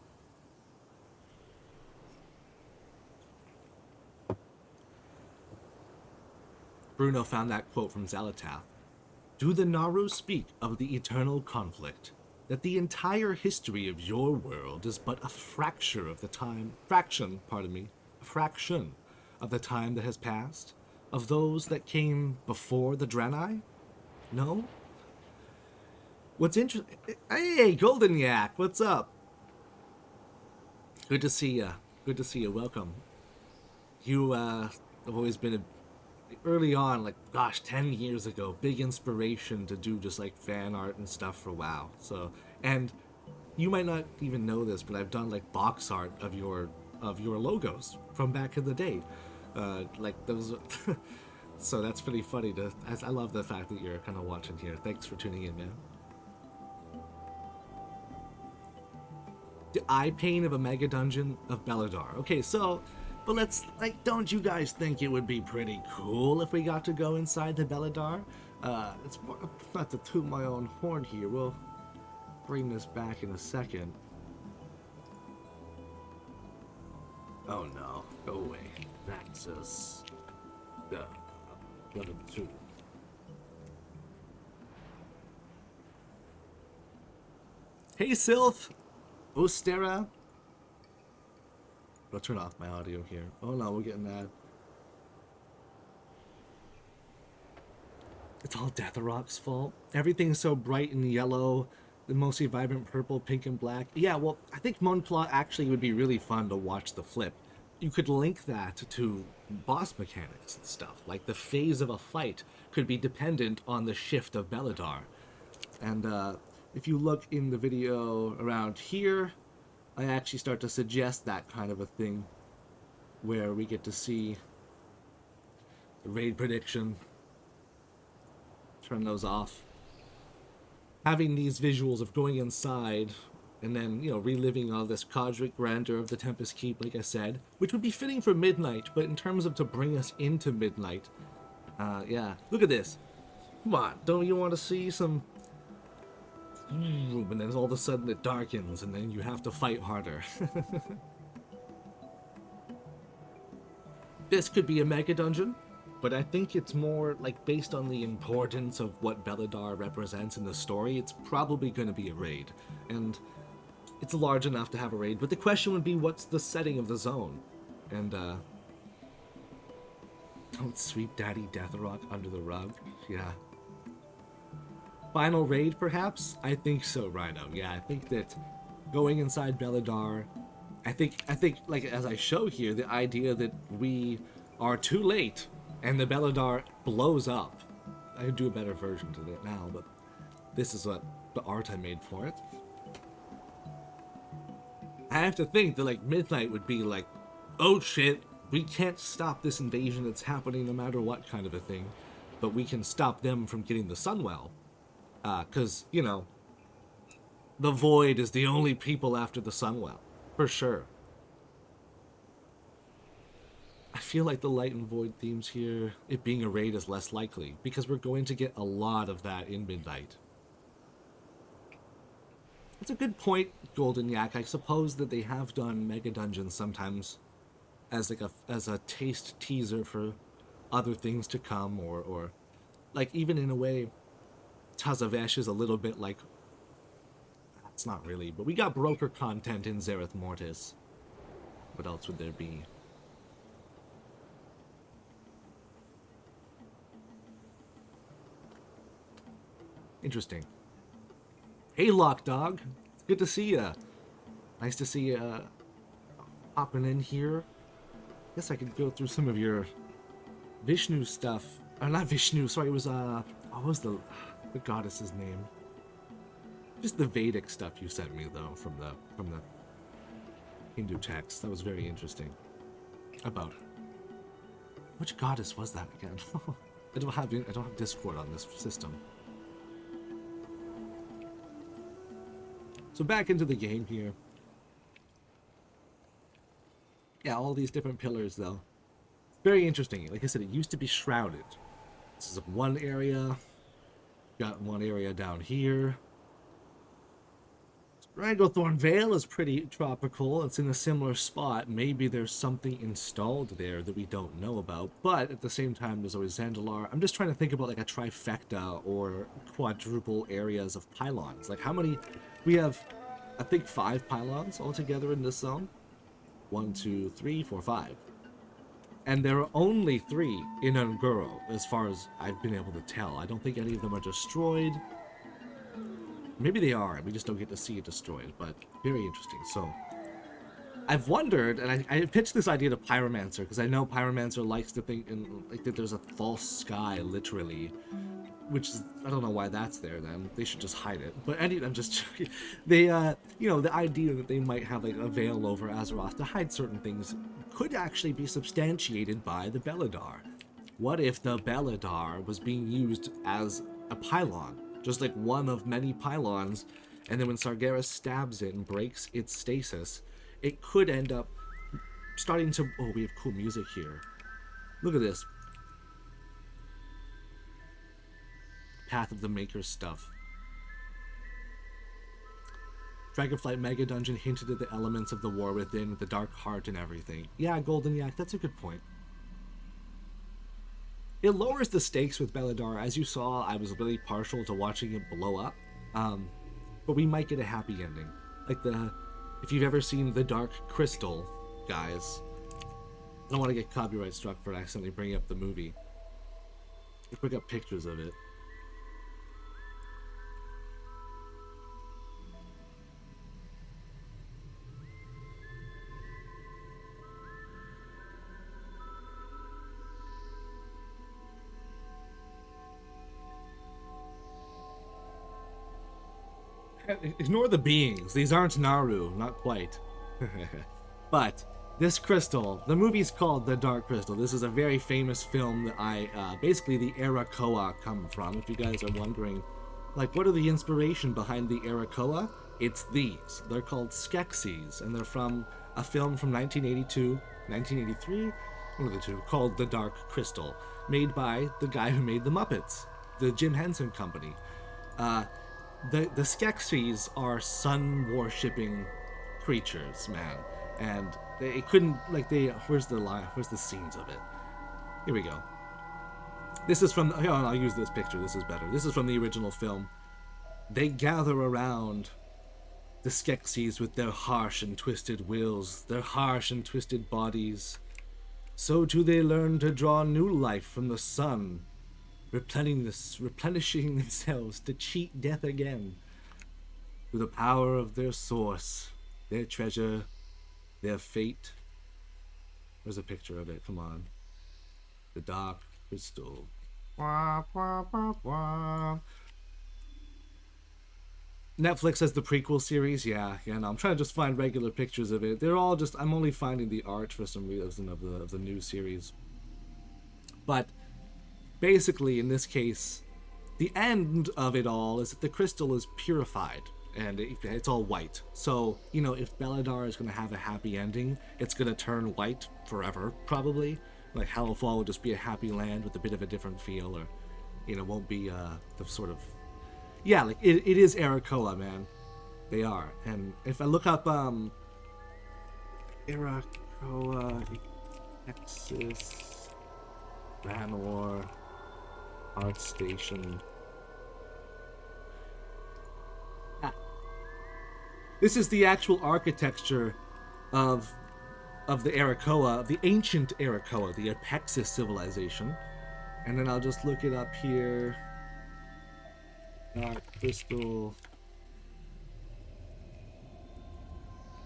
Bruno found that quote from Xal'atath. Do the Naaru speak of the eternal conflict? That the entire history of your world is but a fraction of the time that has passed? Of those that came before the Draenei? No? What's interesting... Hey, Golden Yak, what's up? Good to see ya. Good to see you. Welcome. You, have always been early on, like, gosh, 10 years ago, big inspiration to do just, like, fan art and stuff for WoW. So, and you might not even know this, but I've done, like, box art of your logos from back in the day. Like, those... So that's pretty funny to... I love the fact that you're kind of watching here. Thanks for tuning in, man. The eye pain of a mega dungeon of Beledar. Okay, so... But let's, like, don't you guys think it would be pretty cool if we got to go inside the Beledar? It's not to toot my own horn here. We'll bring this back in a second. Oh no, go away. Access. Level 2. Hey, Sylph! Ostera! I'll turn off my audio here. Oh no, we're getting that. It's all Deathrok's fault. Everything's so bright and yellow, the mostly vibrant purple, pink, and black. Yeah, well, I think Moonclaw actually would be really fun to watch the flip. You could link that to boss mechanics and stuff. Like the phase of a fight could be dependent on the shift of Beledar. And if you look in the video around here, I actually start to suggest that kind of a thing where we get to see the raid prediction. Turn those off. Having these visuals of going inside and then, you know, reliving all this cosmic grandeur of the Tempest Keep, like I said, which would be fitting for midnight, but in terms of to bring us into midnight, yeah. Look at this. Come on, don't you want to see some... And then all of a sudden it darkens, and then you have to fight harder. This could be a mega dungeon, but I think it's more like based on the importance of what Beledar represents in the story, it's probably going to be a raid. And it's large enough to have a raid, but the question would be, what's the setting of the zone? And, don't sweep Daddy Deathrok under the rug. Yeah. Final raid, perhaps? I think so, Rhino. Yeah, I think that going inside Beledar, I think, like, as I show here, the idea that we are too late and the Beledar blows up. I could do a better version to that now, but this is what the art I made for it. I have to think that, like, midnight would be like, oh shit, we can't stop this invasion that's happening no matter what kind of a thing, but we can stop them from getting the Sunwell. Because, you know, the Void is the only people after the Sunwell, for sure. I feel like the Light and Void themes here, it being a raid is less likely, because we're going to get a lot of that in Midnight. That's a good point, Golden Yak. I suppose that they have done mega dungeons sometimes as like a taste teaser for other things to come, or like even in a way, Tazavesh is a little bit like, it's not really, but we got broker content in Zereth Mortis. What else would there be? Interesting. Hey, Lock Dog. It's good to see ya. Nice to see you popping in here. Guess I could go through some of your Vishnu stuff. Not Vishnu, sorry, it was, what was the goddess's name? Just the Vedic stuff you sent me, though, from the Hindu text. That was very interesting. About which goddess was that again? I don't have Discord on this system. So back into the game here. Yeah, all these different pillars, though. Very interesting. Like I said, it used to be shrouded. This is one area. Got one area down here. Stranglethorn Vale is pretty tropical. It's in a similar spot. Maybe there's something installed there that we don't know about. But at the same time, there's always Zandalar. I'm just trying to think about like a trifecta or quadruple areas of pylons. Like how many... We have, I think, 5 pylons altogether in this zone. 1, 2, 3, 4, 5. And there are only 3 in Un'Goro, as far as I've been able to tell. I don't think any of them are destroyed. Maybe they are, and we just don't get to see it destroyed, but very interesting. So, I've wondered, and I pitched this idea to Pyromancer, because I know Pyromancer likes to think like that there's a false sky, literally. Which is, I don't know why that's there then. They should just hide it. But I'm just joking. They, you know, the idea that they might have like a veil over Azeroth to hide certain things could actually be substantiated by the Beledar. What if the Beledar was being used as a pylon? Just like one of many pylons, and then when Sargeras stabs it and breaks its stasis, it could end up starting to... Oh, we have cool music here. Look at this. Path of the Maker stuff. Dragonflight Mega Dungeon hinted at the elements of the War Within with the Dark Heart and everything. Yeah, Golden Yak, that's a good point. It lowers the stakes with Beledar. As you saw, I was really partial to watching it blow up. But we might get a happy ending. Like if you've ever seen The Dark Crystal, guys. I don't want to get copyright struck for accidentally bringing up the movie. Let's pick up pictures of it. Ignore the beings. These aren't Naaru. Not quite. But this crystal, the movie's called The Dark Crystal. This is a very famous film that basically the Arakoa come from. If you guys are wondering, like, what are the inspiration behind the Arakoa? It's these. They're called Skeksis, and they're from a film from 1982, 1983, one of the two, called The Dark Crystal, made by the guy who made The Muppets, the Jim Henson Company. The Skeksis are sun-worshipping creatures, man, and they couldn't, like, where's the scenes of it? Here we go. This is from, I'll use this picture, this is better. This is from the original film. They gather around the Skeksis with their harsh and twisted wills, their harsh and twisted bodies. So too they learn to draw new life from the sun, replenishing themselves to cheat death again through the power of their source, their treasure, their fate. Where's a picture of it? Come on. The Dark Crystal. Wah, wah, wah, wah. Netflix has the prequel series. Yeah, no, I'm trying to just find regular pictures of it. They're all just, I'm only finding the art for some reason of the new series. But basically, in this case, the end of it all is that the crystal is purified, and it's all white. So, you know, if Beledar is going to have a happy ending, it's going to turn white forever, probably. Like, Hellfall will just be a happy land with a bit of a different feel, or, you know, won't be the sort of... Yeah, like, it is Arakoa, man. They are. And if I look up, Arakoa, Texas, Draenor, Art Station... This is the actual architecture of the Arakoa, the ancient Arakoa, the Apexis civilization. And then I'll just look it up here. Crystal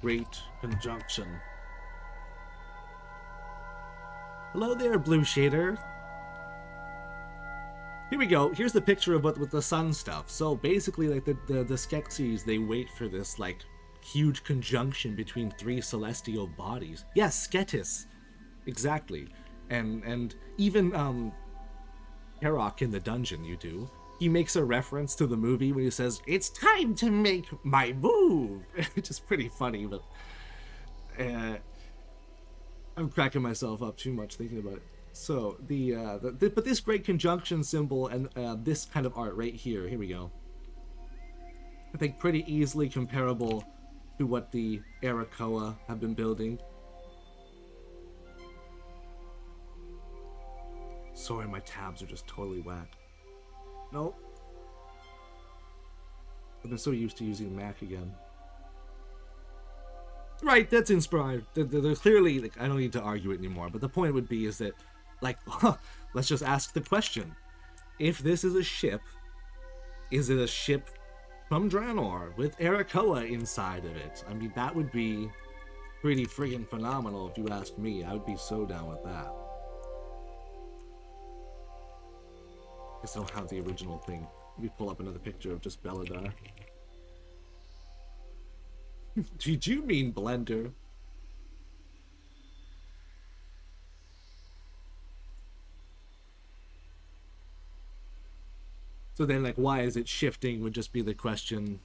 Great Conjunction. Hello there, Blue Shader. Here we go. Here's the picture of what with the sun stuff. So basically, like the Skeksis, they wait for this like huge conjunction between three celestial bodies. Yes, Sketis, exactly. And even Herok in the dungeon, you do. He makes a reference to the movie when he says, "It's time to make my move," which is pretty funny. But I'm cracking myself up too much thinking about it. So but this great conjunction symbol and this kind of art right here, here we go. I think pretty easily comparable to what the Arakoa have been building. Sorry, my tabs are just totally whack. Nope. I've been so used to using Mac again. Right, that's inspired. They're clearly, like, I don't need to argue it anymore, but the point would be is that, like, let's just ask the question. If this is a ship, is it a ship from Draenor with Arakoa inside of it? I mean, that would be pretty friggin' phenomenal if you ask me. I would be so down with that. Guess I don't have the original thing. Let me pull up another picture of just Beledar. Did you mean Blender? So then, like, why is it shifting would just be the question.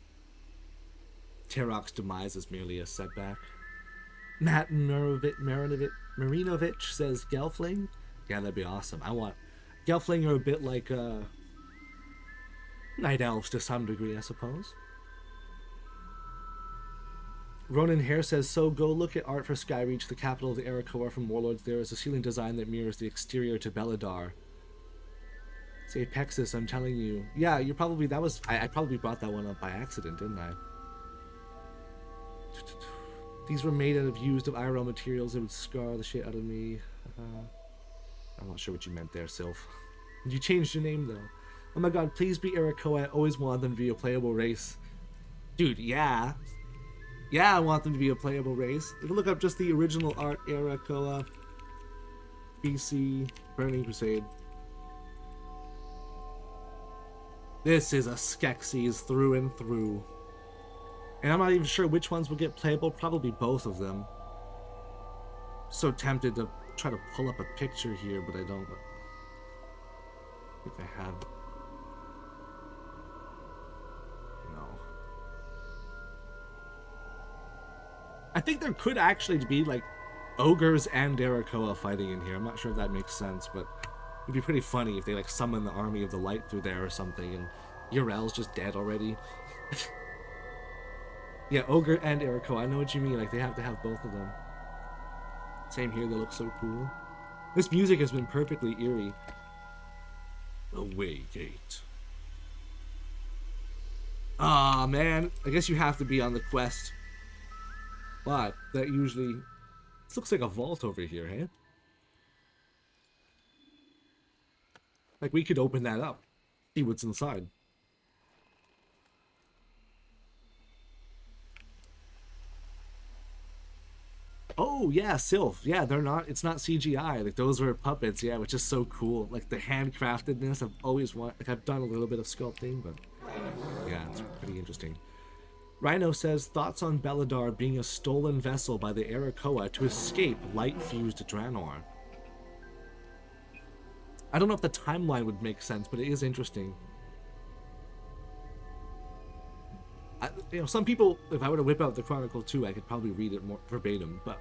Terok's demise is merely a setback. Matt Marinovich says Gelfling? Yeah, that'd be awesome. I want... Gelfling are a bit like, Night Elves to some degree, I suppose. Ronan Hare says, so go look at art for Skyreach, the capital of the Arakoa from Warlords. There is a ceiling design that mirrors the exterior to Beledar. Say Apexis, I'm telling you. Yeah, you're probably, that was, I probably brought that one up by accident, didn't I? These were made out of used of IRL materials that would scar the shit out of me. I'm not sure what you meant there, Sylph. You changed your name, though. Oh my god, please be Arakoa. I always wanted them to be a playable race. Dude, yeah. Yeah, I want them to be a playable race. If you look up just the original art, Arakoa, BC, Burning Crusade. This is a Skeksis through and through. And I'm not even sure which ones will get playable. Probably both of them. So tempted to try to pull up a picture here, but I don't think I have. No. I think there could actually be like ogres and Arakoa fighting in here. I'm not sure if that makes sense, but it'd be pretty funny if they like summon the army of the light through there or something and Urel's just dead already. Yeah, ogre and Arakoa. I know what you mean. Like they have to have both of them. Same here, they look so cool. This music has been perfectly eerie. Away gate. Ah, man. I guess you have to be on the quest. But that usually... This looks like a vault over here, hey? Like we could open that up. See what's inside. Oh, yeah, Sylph. Yeah, they're not, it's not CGI. Like, those were puppets, yeah, which is so cool. Like, the handcraftedness, I've always wanted, like, I've done a little bit of sculpting, but yeah, it's pretty interesting. Rhino says, thoughts on Beledar being a stolen vessel by the Arakoa to escape light-fused Draenor. I don't know if the timeline would make sense, but it is interesting. you know, some people, if I were to whip out the Chronicle 2, I could probably read it more verbatim, but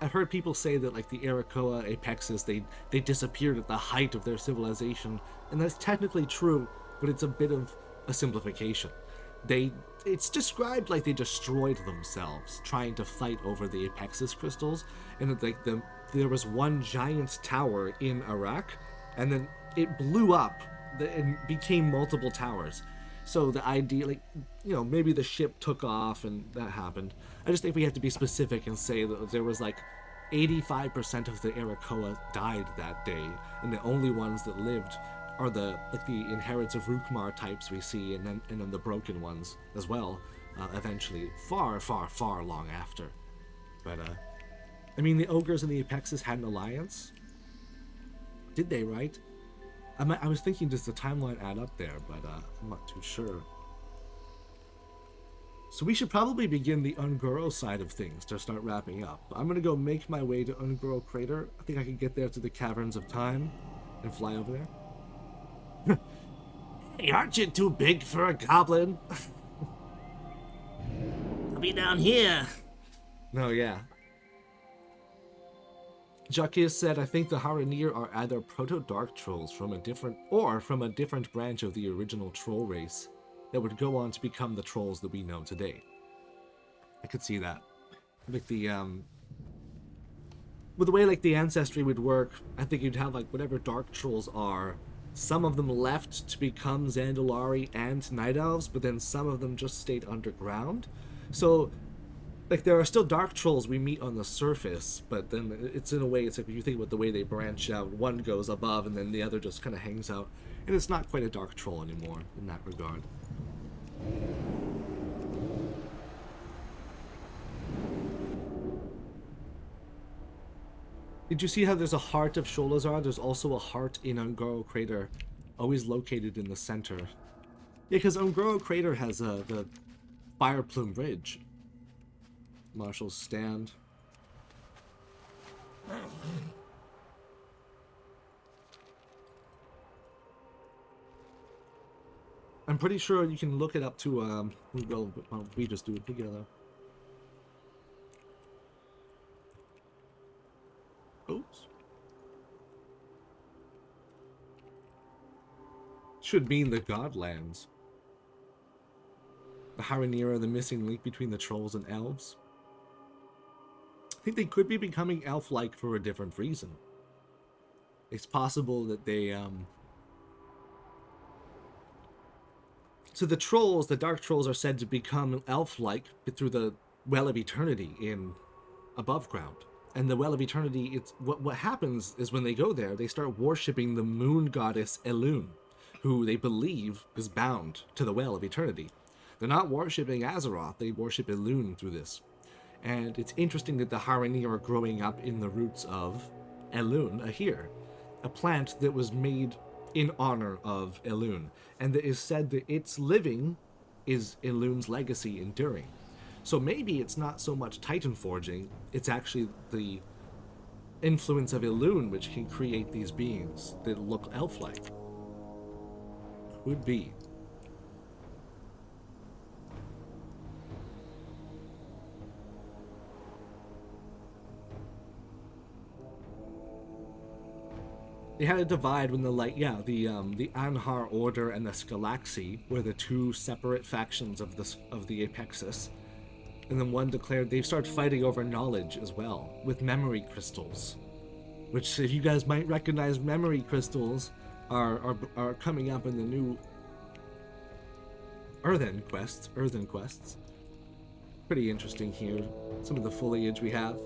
I've heard people say that, like, the Arakoa Apexes, they disappeared at the height of their civilization, and that's technically true, but it's a bit of a simplification. It's described like they destroyed themselves trying to fight over the Apexes crystals, and that, like, there was one giant tower in Iraq, and then it blew up and became multiple towers. So the idea, like, you know, maybe the ship took off and that happened. I just think we have to be specific and say that there was like 85% of the Arakoa died that day, and the only ones that lived are the inherits of Rukmar types we see, and then the broken ones as well. Eventually, far long after. But I mean, the ogres and the Apexes had an alliance. Did they, right? I was thinking, does the timeline add up there, but I'm not too sure. So we should probably begin the Un'Goro side of things to start wrapping up. I'm going to go make my way to Un'Goro Crater. I think I can get there to the Caverns of Time and fly over there. Hey, aren't you too big for a goblin? I'll be down here. No, yeah. Jacques said, I think the Haranir are either proto-dark trolls from a different branch of the original troll race that would go on to become the trolls that we know today. I could see that. Like the, with the way, like, the ancestry would work, I think you'd have, like, whatever dark trolls are, some of them left to become Zandalari and Night Elves, but then some of them just stayed underground. So, like, there are still dark trolls we meet on the surface, but then it's, in a way, it's like, if you think about the way they branch out, one goes above and then the other just kind of hangs out, and it's not quite a dark troll anymore in that regard. Did you see how there's a heart of Sholazar? There's also a heart in Un'Goro Crater, always located in the center. Yeah, because Un'Goro Crater has the Fire Plume Bridge. Marshall's stand. I'm pretty sure you can look it up to, we just do it together. Oops. Should mean the Godlands. The Haranir are the missing link between the trolls and elves. I think they could be becoming elf-like for a different reason. It's possible that they, So the trolls, the dark trolls, are said to become elf-like through the Well of Eternity in above ground. And the Well of Eternity, it's what happens is when they go there, they start worshipping the moon goddess Elune, who they believe is bound to the Well of Eternity. They're not worshipping Azshara, they worship Ilune through this. And it's interesting that the Haranir are growing up in the roots of Elune, Ahir, a plant that was made in honor of Elune, and it is said that its living is Ilune's legacy enduring. So maybe it's not so much Titan forging, it's actually the influence of Ilune which can create these beings that look elf-like. Could be. They had a divide when the Anhar Order and the Skalaxi were the two separate factions of the Apexis. And then one declared they started fighting over knowledge as well, with memory crystals. Which, if you guys might recognize, memory crystals are coming up in the new Earthen quests. Pretty interesting here. Some of the foliage we have.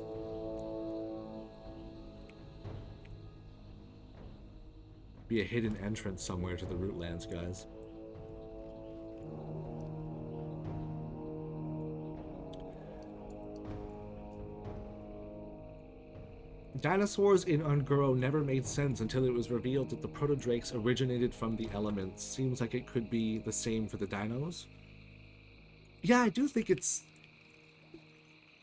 Be a hidden entrance somewhere to the Rootlands, guys. Dinosaurs in Un'Goro never made sense until it was revealed that the proto-drakes originated from the elements. Seems like it could be the same for the dinos. Yeah, I do think it's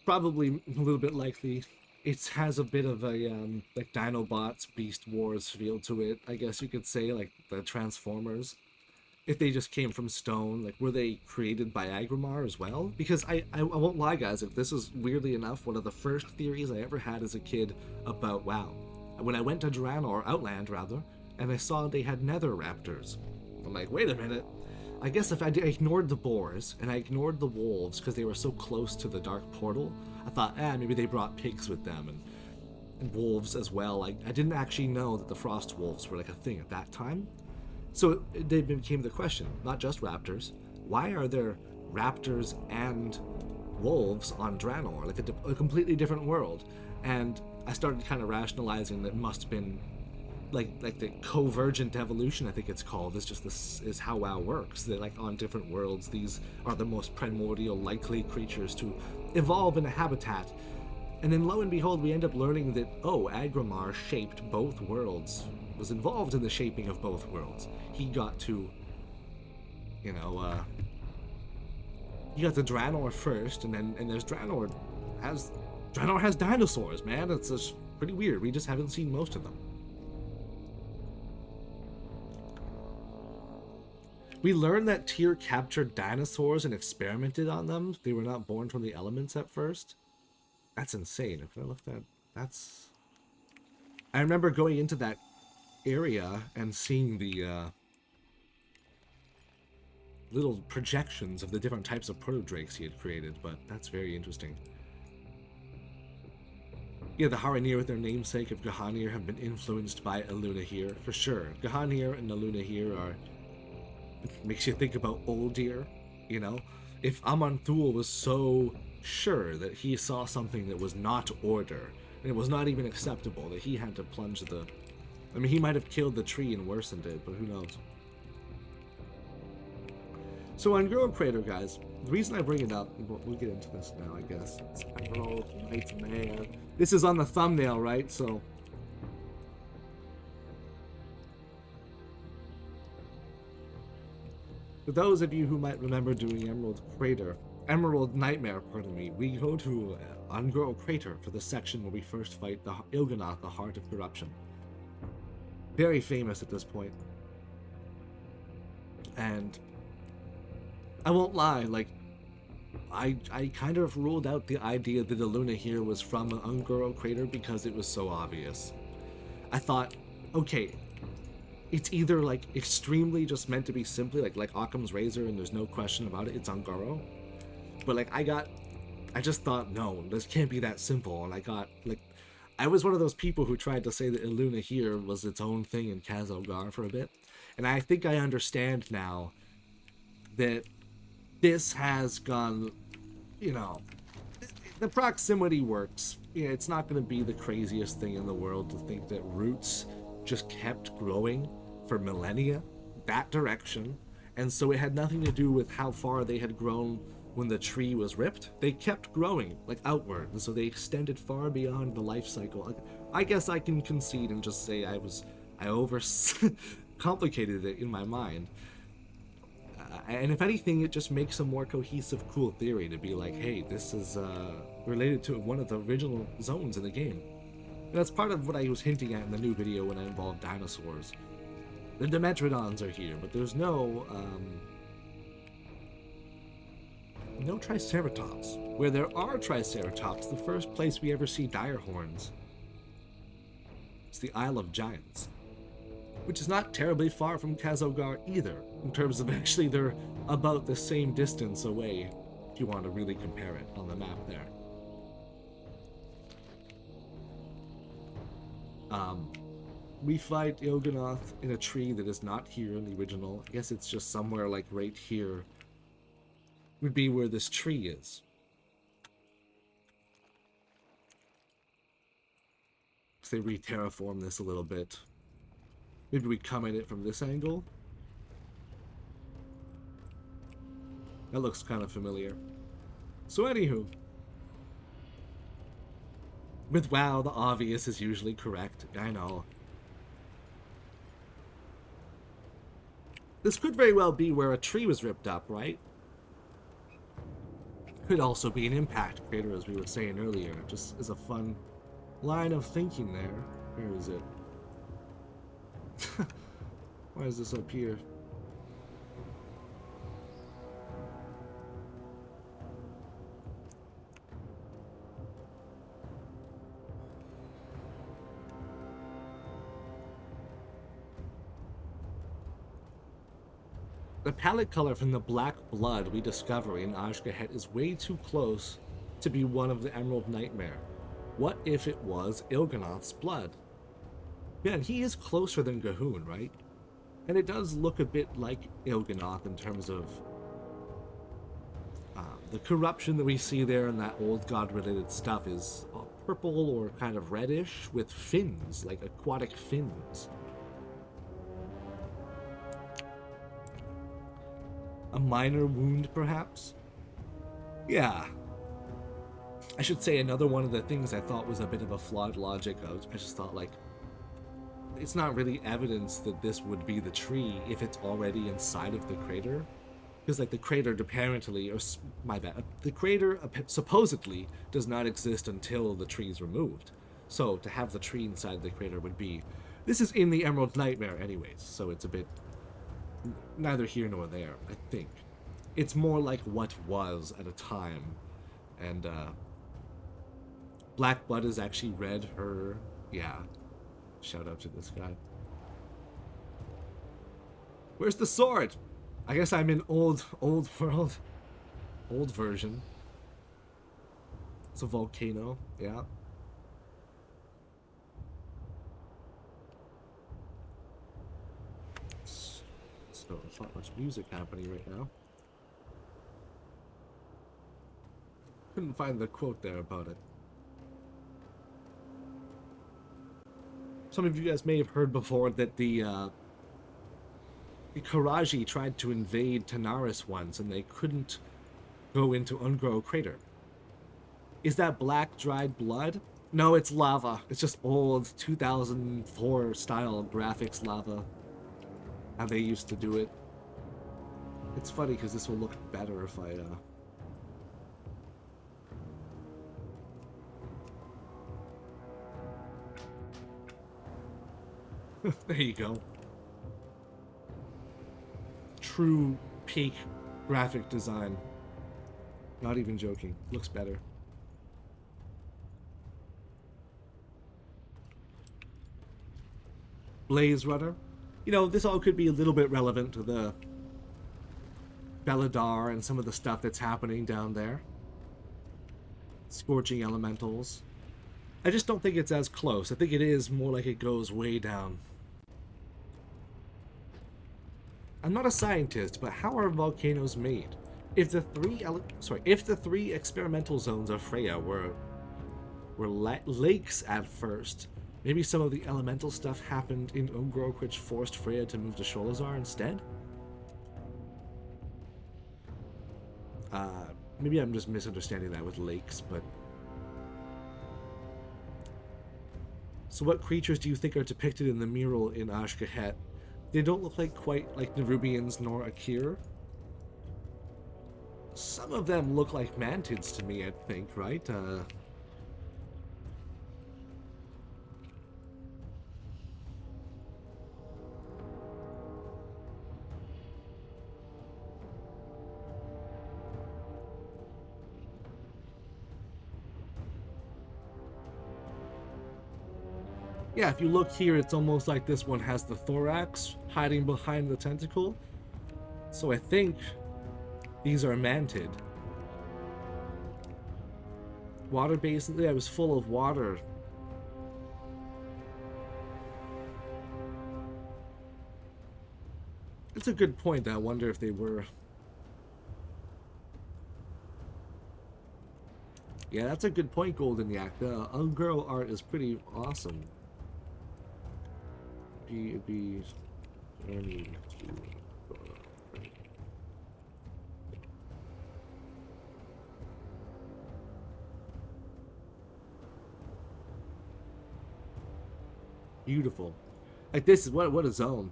probably a little bit likely. It has a bit of a, like, Dinobots, Beast Wars feel to it, I guess you could say, like the Transformers. if they just came from stone. Like, were they created by Agrimar as well? Because I won't lie, guys, if this is weirdly enough one of the first theories I ever had as a kid about WoW. When I went to Draenor, Outland rather, and I saw they had nether raptors. I'm like, wait a minute. I guess if I ignored the boars and I ignored the wolves because they were so close to the dark portal, I thought, maybe they brought pigs with them and wolves as well. I didn't actually know that the frost wolves were like a thing at that time. So they became the question, not just raptors. Why are there raptors and wolves on Draenor, like a completely different world? And I started kind of rationalizing that it must have been like the convergent evolution, I think it's called. This is how WoW works. That like on different worlds, these are the most primordial likely creatures to evolve in a habitat. And then lo and behold, we end up learning that, oh, Agrimar shaped both worlds, was involved in the shaping of both worlds. He got to, he got to Draenor first, and there's Draenor has dinosaurs, man. It's just pretty weird. We just haven't seen most of them. We learned that Tyr captured dinosaurs and experimented on them. They were not born from the elements at first. That's insane. If I looked at that's... I remember going into that area and seeing the little projections of the different types of proto-drakes he had created, but that's very interesting. Yeah, the Haranir with their namesake of Gahanir have been influenced by Elune here, for sure. Gahanir and Elune here are... It makes you think about Uldir, you know? If Aman'Thul was so sure that he saw something that was not order, and it was not even acceptable, that he had to plunge the... I mean, he might have killed the tree and worsened it, but who knows? So Un'Goro Crater, guys, the reason I bring it up, we'll get into this now, I guess. It's Emerald, Nightmare. This is on the thumbnail, right? So... For those of you who might remember doing Emerald Nightmare, pardon me, we go to Un'Goro Crater for the section where we first fight the Il'gynoth, the Heart of Corruption. Very famous at this point. And I won't lie, like, I kind of ruled out the idea that Elune here was from Un'Goro Crater because it was so obvious. I thought, okay, it's either like extremely just meant to be simply like Occam's razor and there's no question about it, it's Un'Goro. But like I just thought, no, this can't be that simple. And I was one of those people who tried to say that Elune here was its own thing in Khazad for a bit. And I think I understand now that this has gone, you know, the proximity works. Yeah, it's not going to be the craziest thing in the world to think that roots just kept growing for millennia that direction, and so it had nothing to do with how far they had grown when the tree was ripped. They kept growing like outward, and so they extended far beyond the life cycle. Like, I guess I can concede and just say I over complicated it in my mind, and if anything, it just makes a more cohesive, cool theory to be like, hey, this is related to one of the original zones in the game. And that's part of what I was hinting at in the new video when I involved dinosaurs. The Dimetrodons are here, but there's no Triceratops. Where there are Triceratops, the first place we ever see dire horns is the Isle of Giants, which is not terribly far from Khazad either, in terms of actually they're about the same distance away, if you want to really compare it on the map there. We fight Il'gynoth in a tree that is not here in the original. I guess it's just somewhere like right here would be where this tree is. So they re-terraform this a little bit. Maybe we come at it from this angle. That looks kind of familiar. So anywho, with WoW, the obvious is usually correct. I know. This could very well be where a tree was ripped up, right? Could also be an impact crater, as we were saying earlier. Just as a fun line of thinking there. Where is it? Why is this up here? The palette color from the black blood we discover in Azshara is way too close to be one of the Emerald Nightmare. What if it was Il'gynoth's blood? Yeah, and he is closer than Ga'Hoon, right? And it does look a bit like Il'gynoth in terms of the corruption that we see there, and that old god-related stuff is purple or kind of reddish with fins, like aquatic fins. A minor wound, perhaps? Yeah. I should say another one of the things I thought was a bit of a flawed logic. I just thought, like, it's not really evidence that this would be the tree if it's already inside of the crater. Because, like, the crater apparently, or my bad, the crater supposedly does not exist until the tree is removed. So to have the tree inside the crater would be, this is in the Emerald Nightmare anyways, so it's a bit neither here nor there, I think. It's more like what was at a time. And Black Blood is actually red, her, yeah. Shout out to this guy. Where's the sword? I guess I'm in old world. Old version. It's a volcano, yeah. So there's not much music happening right now. Couldn't find the quote there about it. Some of you guys may have heard before that the Karaji tried to invade Tanaris once, and they couldn't go into Un'Goro crater. Is that black dried blood? No, it's lava. It's just old 2004 style graphics lava. How they used to do it. It's funny because this will look better if I there you go. True peak graphic design. Not even joking. Looks better. Blaze Runner. You know, this all could be a little bit relevant to the Beledar and some of the stuff that's happening down there. Scorching elementals. I just don't think it's as close. I think it is more like it goes way down. I'm not a scientist, but how are volcanoes made? If the three experimental zones of Freya were lakes at first, maybe some of the elemental stuff happened in Un'Goro, which forced Freya to move to Sholazar instead? Maybe I'm just misunderstanding that with lakes, but... So what creatures do you think are depicted in the mural in Azshara? They don't look like quite like Nerubians nor Akir. Some of them look like mantids to me, I think, right? Yeah, if you look here, it's almost like this one has the thorax hiding behind the tentacle. So I think these are mantid. Water basin, yeah, it was full of water. It's a good point. I wonder if they were... Yeah, that's a good point, Golden Yak. The Un'Goro art is pretty awesome. Be journey to right. Beautiful. Like this is what a zone.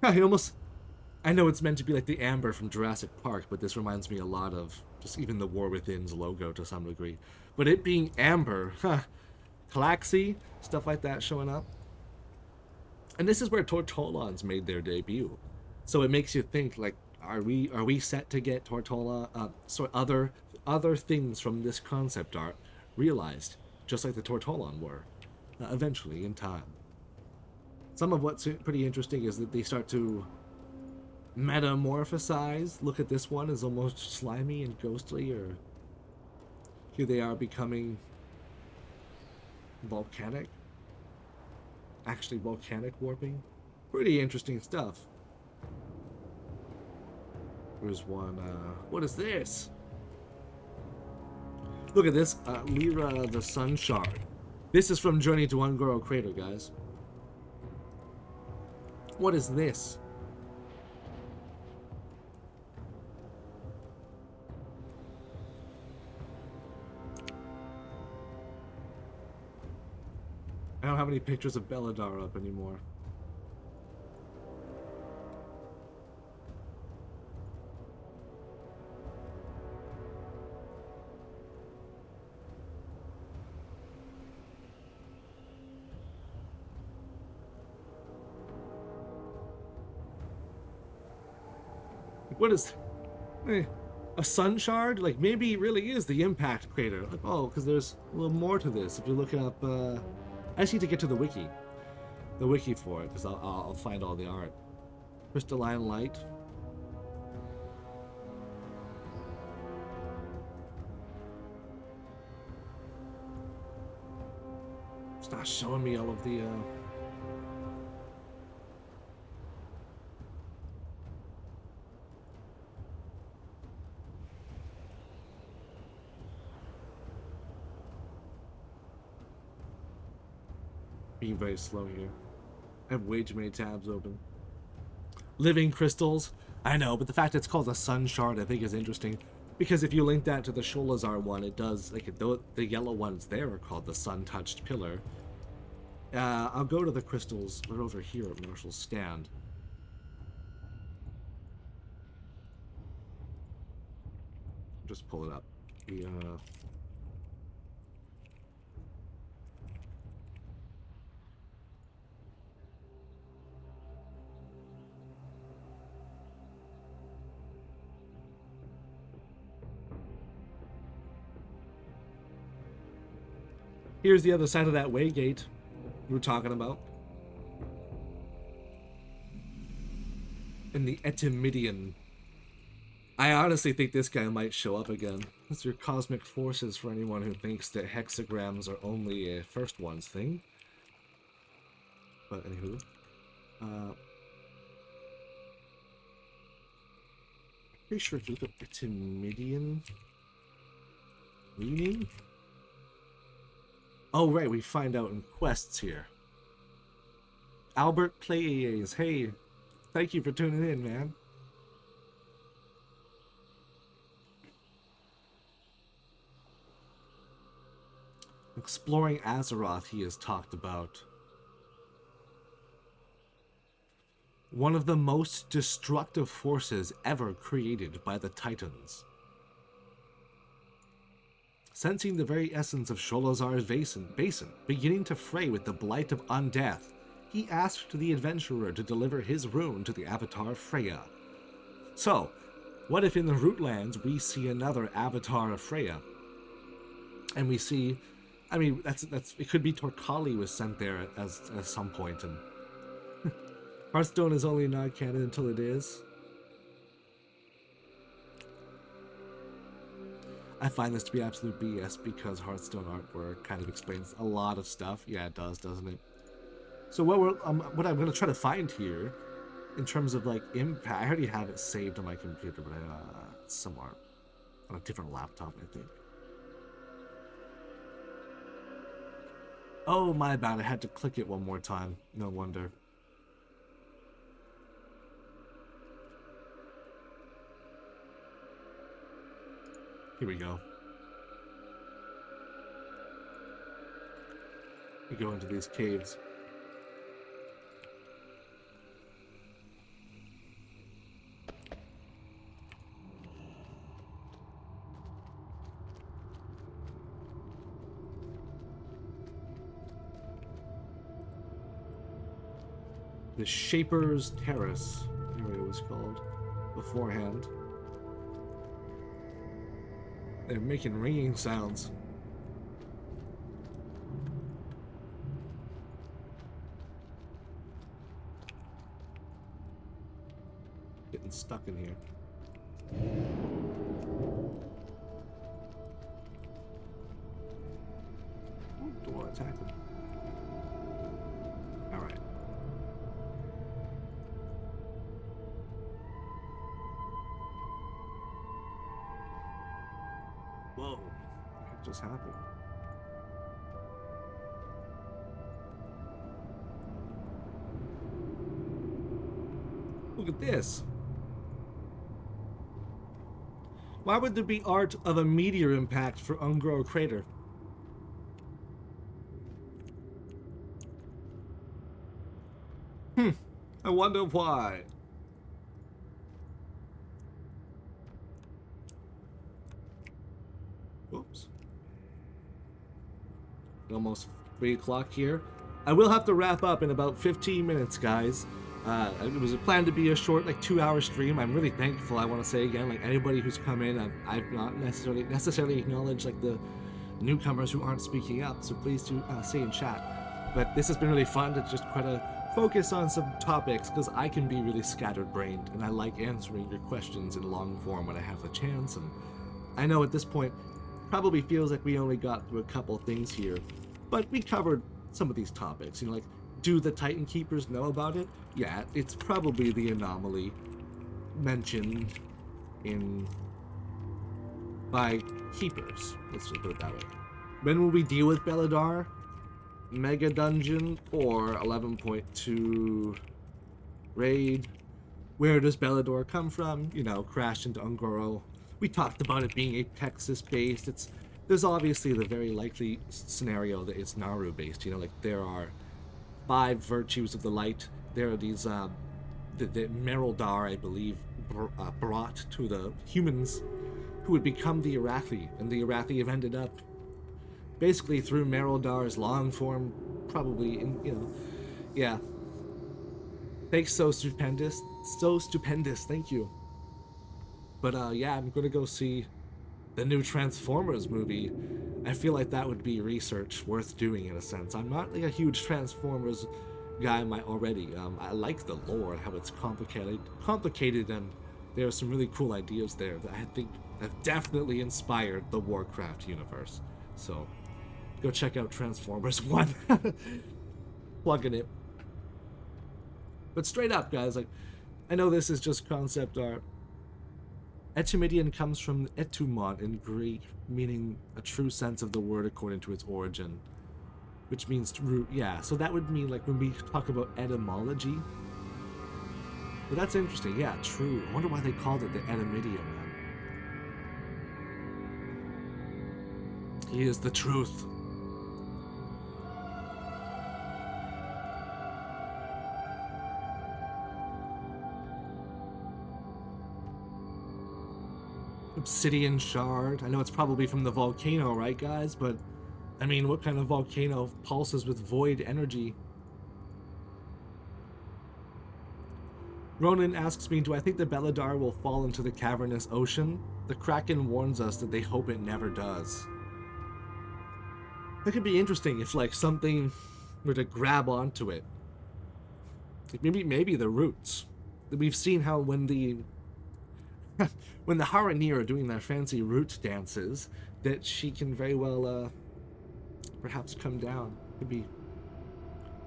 I know it's meant to be like the amber from Jurassic Park, but this reminds me a lot of just even the War Within's logo to some degree. But it being amber, Calaxy, stuff like that showing up. And this is where Tortolans made their debut. So it makes you think, like, are we set to get Tortola, other things from this concept art realized, just like the Tortolan were, eventually in time. Some of what's pretty interesting is that they start to metamorphosized. Look at this one, is almost slimy and ghostly, or here they are becoming volcanic. Actually volcanic warping. Pretty interesting stuff. There's one, what is this? Look at this, Lyra the Sun Shard. This is from Journey to Un'Goro Crater, guys. What is this? I don't have any pictures of Beledar up anymore. What is a sun shard? Like, maybe it really is the impact crater. Like, oh, because there's a little more to this. If you look up, I just need to get to the wiki for it, because I'll find all the art. Crystalline light. It's not showing me all of the. Being very slow here. I have way too many tabs open. Living crystals. I know, but the fact that it's called a sun shard I think is interesting. Because if you link that to the Sholazar one, it does, like, the yellow ones there are called the sun-touched pillar. I'll go to the crystals. They're over here at Marshall's stand. Just pull it up. Here's the other side of that waygate we were talking about. And the Etimidian. I honestly think this guy might show up again. That's your cosmic forces for anyone who thinks that hexagrams are only a first one's thing. But anywho. Pretty sure if you look at Etimidian meaning. Oh, right, we find out in quests here. Albert Plays, hey, thank you for tuning in, man. Exploring Azshara, he has talked about. One of the most destructive forces ever created by the Titans. Sensing the very essence of Sholazar's basin beginning to fray with the blight of undeath, he asked the adventurer to deliver his rune to the avatar Freya. So, what if in the Rootlands we see another avatar of Freya? And we see, I mean, that's it could be Torkali was sent there at some point, and Hearthstone is only not canon until it is. I find this to be absolute BS because Hearthstone artwork kind of explains a lot of stuff. Yeah, it does, doesn't it? So what I'm going to try to find here, in terms of like impact, I already have it saved on my computer, but it's somewhere on a different laptop, I think. Oh, my bad. I had to click it one more time. No wonder. Here we go. We go into these caves. The Shaper's Terrace, area was called beforehand. They're making ringing sounds. Getting stuck in here. Ooh, don't want to attack him. Alright. Whoa. What just happened? Look at this. Why would there be art of a meteor impact for Un'Goro crater? I wonder why. Oops. Almost 3 o'clock here. I will have to wrap up in about 15 minutes, guys. It was planned to be a short, like 2-hour stream. I'm really thankful. I want to say again, like anybody who's come in, I've not necessarily acknowledged like the newcomers who aren't speaking up. So please do say in chat. But this has been really fun to just kind of focus on some topics because I can be really scattered-brained, and I like answering your questions in long form when I have the chance. And I know at this point, probably feels like we only got through a couple things here, but we covered some of these topics. You know, like, do the Titan Keepers know about it? Yeah, it's probably the anomaly mentioned by Keepers. Let's just put it that way. When will we deal with Beledar? Mega Dungeon or 11.2 Raid? Where does Beledar come from? You know, crashed into Un'Goro. We talked about it being Texas based. There's obviously the very likely scenario that it's Naaru based. You know, like there are 5 virtues of the light. There are these the Beledar, I believe, brought to the humans who would become the Arathi, and the Arathi have ended up basically through Beredar's long form, probably in, you know, yeah. Thanks, so stupendous, thank you. But yeah, I'm gonna go see the new Transformers movie. I feel like that would be research worth doing in a sense. I'm not like a huge Transformers guy already. I like the lore, how it's complicated, and there are some really cool ideas there that I think have definitely inspired the Warcraft universe. So go check out Transformers 1. Plugging it. But straight up, guys, like, I know this is just concept art. Etchimidian comes from etumon in Greek, meaning a true sense of the word according to its origin, which means root. Yeah, so that would mean like when we talk about etymology. But that's interesting. Yeah, true. I wonder why they called it the Etchimidian then. He is the truth. Obsidian shard. I know it's probably from the volcano, right, guys? But I mean, what kind of volcano pulses with void energy? Ronan asks me, do I think the Beledar will fall into the cavernous ocean? The Kraken warns us that they hope it never does. That could be interesting if, like, something were to grab onto it. Like maybe the roots. We've seen how when the Haranir are doing their fancy root dances, that she can very well, perhaps come down. Could be.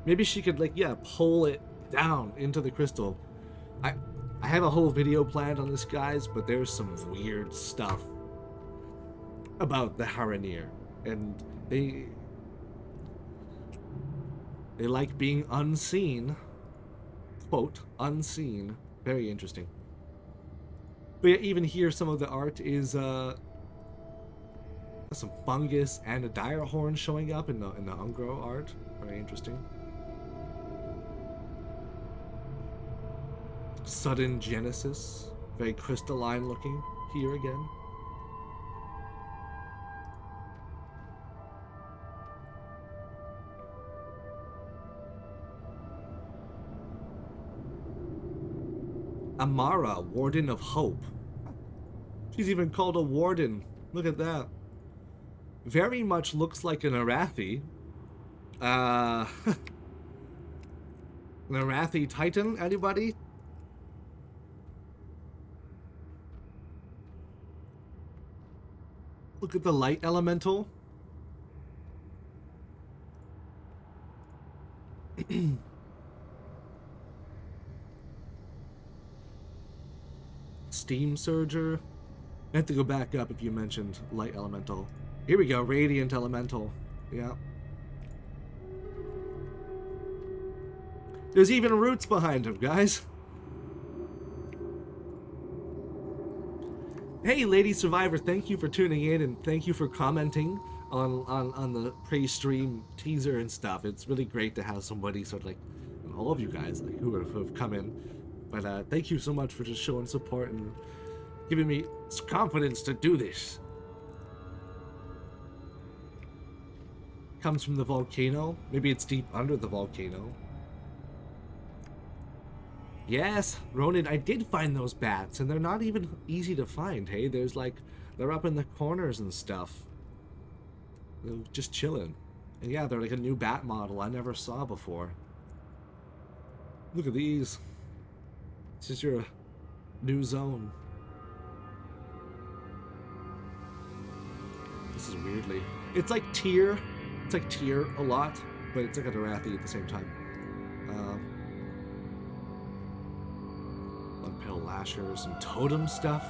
Maybe she could, like, yeah, pull it down into the crystal. I have a whole video planned on this, guys, but there's some weird stuff about the Haranir, and they like being unseen. Quote, unseen. Very interesting. But yeah, even here, some of the art is some fungus and a dire horn showing up in the Un'Goro art. Very interesting. Sudden genesis, very crystalline looking here again. Amara, Warden of Hope. She's even called a warden. Look at that. Very much looks like an Arathi. An Arathi Titan, anybody? Look at the light elemental. Steam Surger. I have to go back up if you mentioned light elemental. Here we go, radiant elemental. Yeah. There's even roots behind him, guys. Hey, Lady Survivor, thank you for tuning in and thank you for commenting on the pre-stream teaser and stuff. It's really great to have somebody sort of like, all of you guys like who have come in. But thank you so much for just showing support and giving me confidence to do this. Comes from the volcano. Maybe it's deep under the volcano. Yes, Ronan, I did find those bats, and they're not even easy to find, hey? There's like, they're up in the corners and stuff. They're just chilling. And yeah, they're like a new bat model I never saw before. Look at these. This is your new zone. This is weirdly. It's like tier. It's like tier a lot, but it's like a Darathi at the same time. Unpale Lasher, some totem stuff.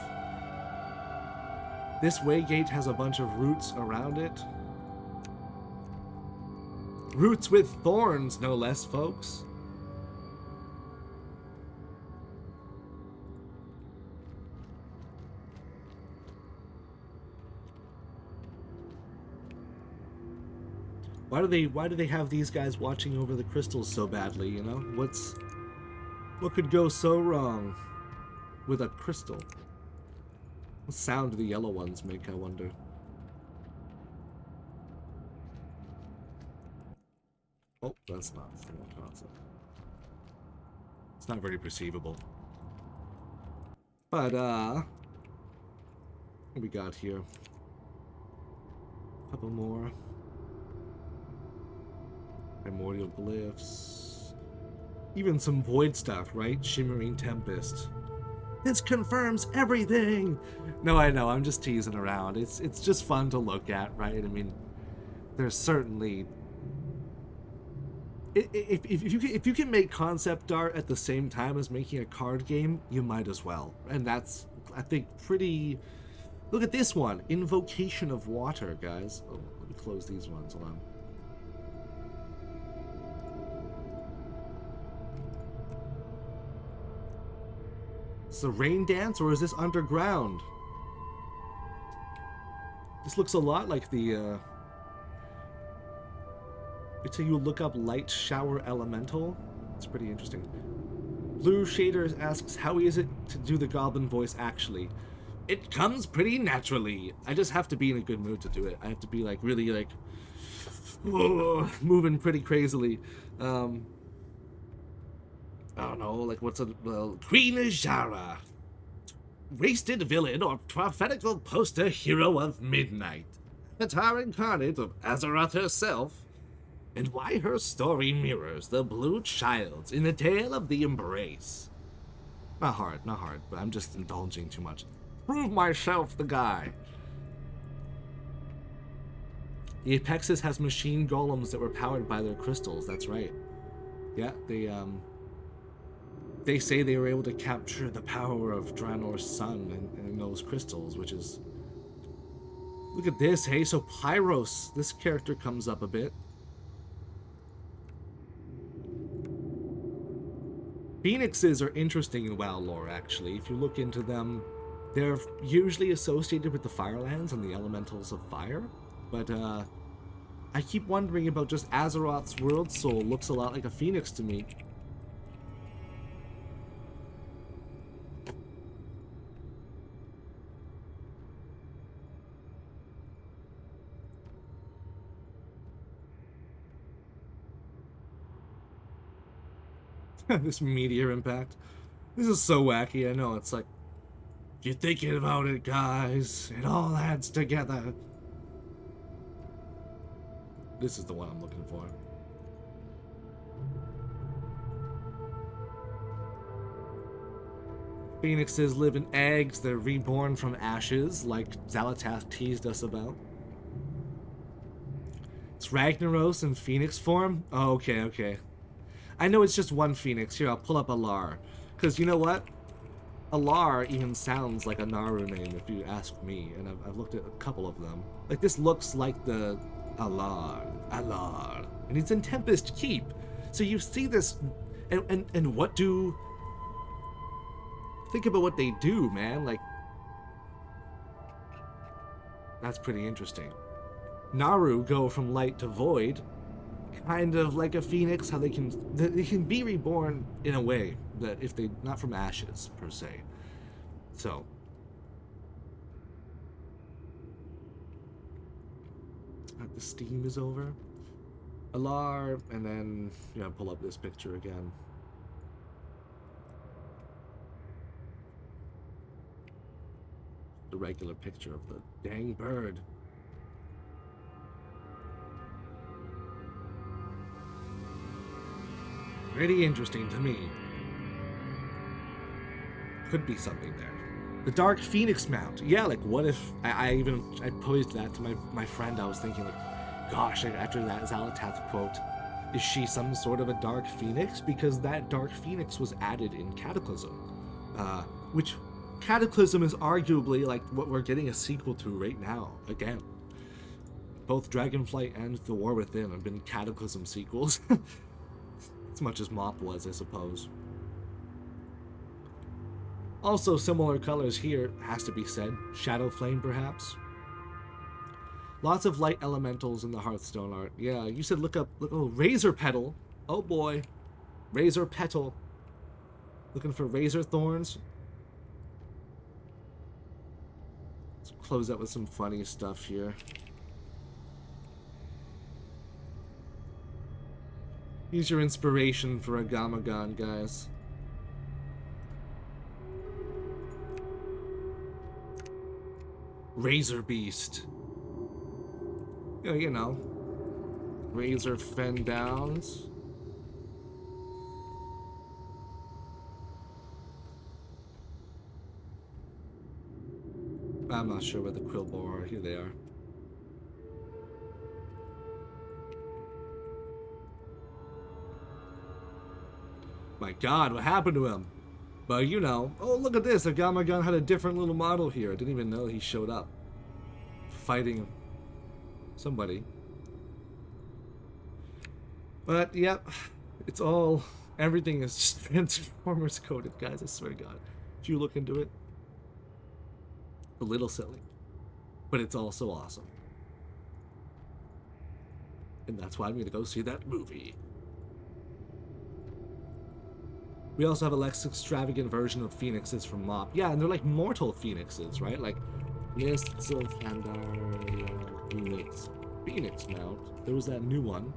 This waygate has a bunch of roots around it. Roots with thorns, no less, folks. Why do they have these guys watching over the crystals so badly, you know? What could go so wrong with a crystal? What sound do the yellow ones make, I wonder? Oh, that's not the concept. It's not very perceivable. But what we got here? A couple more. Primordial glyphs. Even some void stuff, right? Shimmering Tempest. This confirms everything! No, I know, I'm just teasing around. It's just fun to look at, right? I mean, there's certainly... If you can make concept art at the same time as making a card game, you might as well. And that's, I think, pretty... Look at this one. Invocation of Water, guys. Oh, let me close these ones. Hold on. Is this a rain dance, or is this underground? This looks a lot like the, until you look up light shower elemental. It's pretty interesting. Blue Shaders asks, how is it to do the goblin voice actually? It comes pretty naturally. I just have to be in a good mood to do it. I have to be like really like moving pretty crazily. I don't know, like what's a Queen Azshara, wasted villain or prophetical poster hero of midnight, avatar incarnate of Azshara herself, and why her story mirrors the Blue Child's in the Tale of the Embrace. Not hard, but I'm just indulging too much. Prove myself the guy. The Apexis has machine golems that were powered by their crystals, that's right. Yeah, they say they were able to capture the power of Draenor's sun in those crystals, which is... Look at this, hey, so Pyros, this character comes up a bit. Phoenixes are interesting in WoW lore, actually. If you look into them, they're usually associated with the Firelands and the elementals of fire. But, I keep wondering about just Azeroth's world soul. Looks a lot like a phoenix to me. This meteor impact. This is so wacky, I know. It's like, you're thinking about it, guys. It all adds together. This is the one I'm looking for. Phoenixes live in eggs. They're reborn from ashes, like Xal'atath teased us about. It's Ragnaros in Phoenix form? Oh, okay, okay. I know it's just one Phoenix. Here, I'll pull up Alar. Because you know what? Alar even sounds like a Naaru name, if you ask me. And I've looked at a couple of them. Like, this looks like the Alar. And it's in Tempest Keep. So you see this... And what do... Think about what they do, man. Like... That's pretty interesting. Naaru go from light to void, kind of like a phoenix, how they can be reborn in a way that if they not from ashes per se. So the steam is over. Alar, and then pull up this picture again. The regular picture of the dang bird. Pretty interesting to me. Could be something there. The Dark Phoenix Mount. Yeah, like what if I posed that to my friend. I was thinking like, gosh, after that Xal'atath quote, is she some sort of a Dark Phoenix? Because that Dark Phoenix was added in Cataclysm. Which Cataclysm is arguably like what we're getting a sequel to right now, again. Both Dragonflight and The War Within have been Cataclysm sequels. As much as Mop was, I suppose. Also, similar colors here, has to be said. Shadow Flame, perhaps. Lots of light elementals in the Hearthstone art. Yeah, you said look, oh, Razor Petal. Oh boy. Razor Petal. Looking for Razor Thorns. Let's close out with some funny stuff here. Use your inspiration for a Gamagon, guys. Razor Beast. You know. Razor Fen Downs. I'm not sure where the Quillbore are. Here they are. My god, what happened to him? But you know, oh look at this, a Gamagon had a different little model here. I didn't even know he showed up. Fighting somebody. But yep, it's all, everything is just Transformers coded, guys, I swear to god. If you look into it, a little silly. But it's also awesome. And that's why I'm gonna go see that movie. We also have a less extravagant version of phoenixes from Mop. Yeah, and they're like mortal phoenixes, right? Like Mists of Pandaria, Phoenix Mount. There was that new one.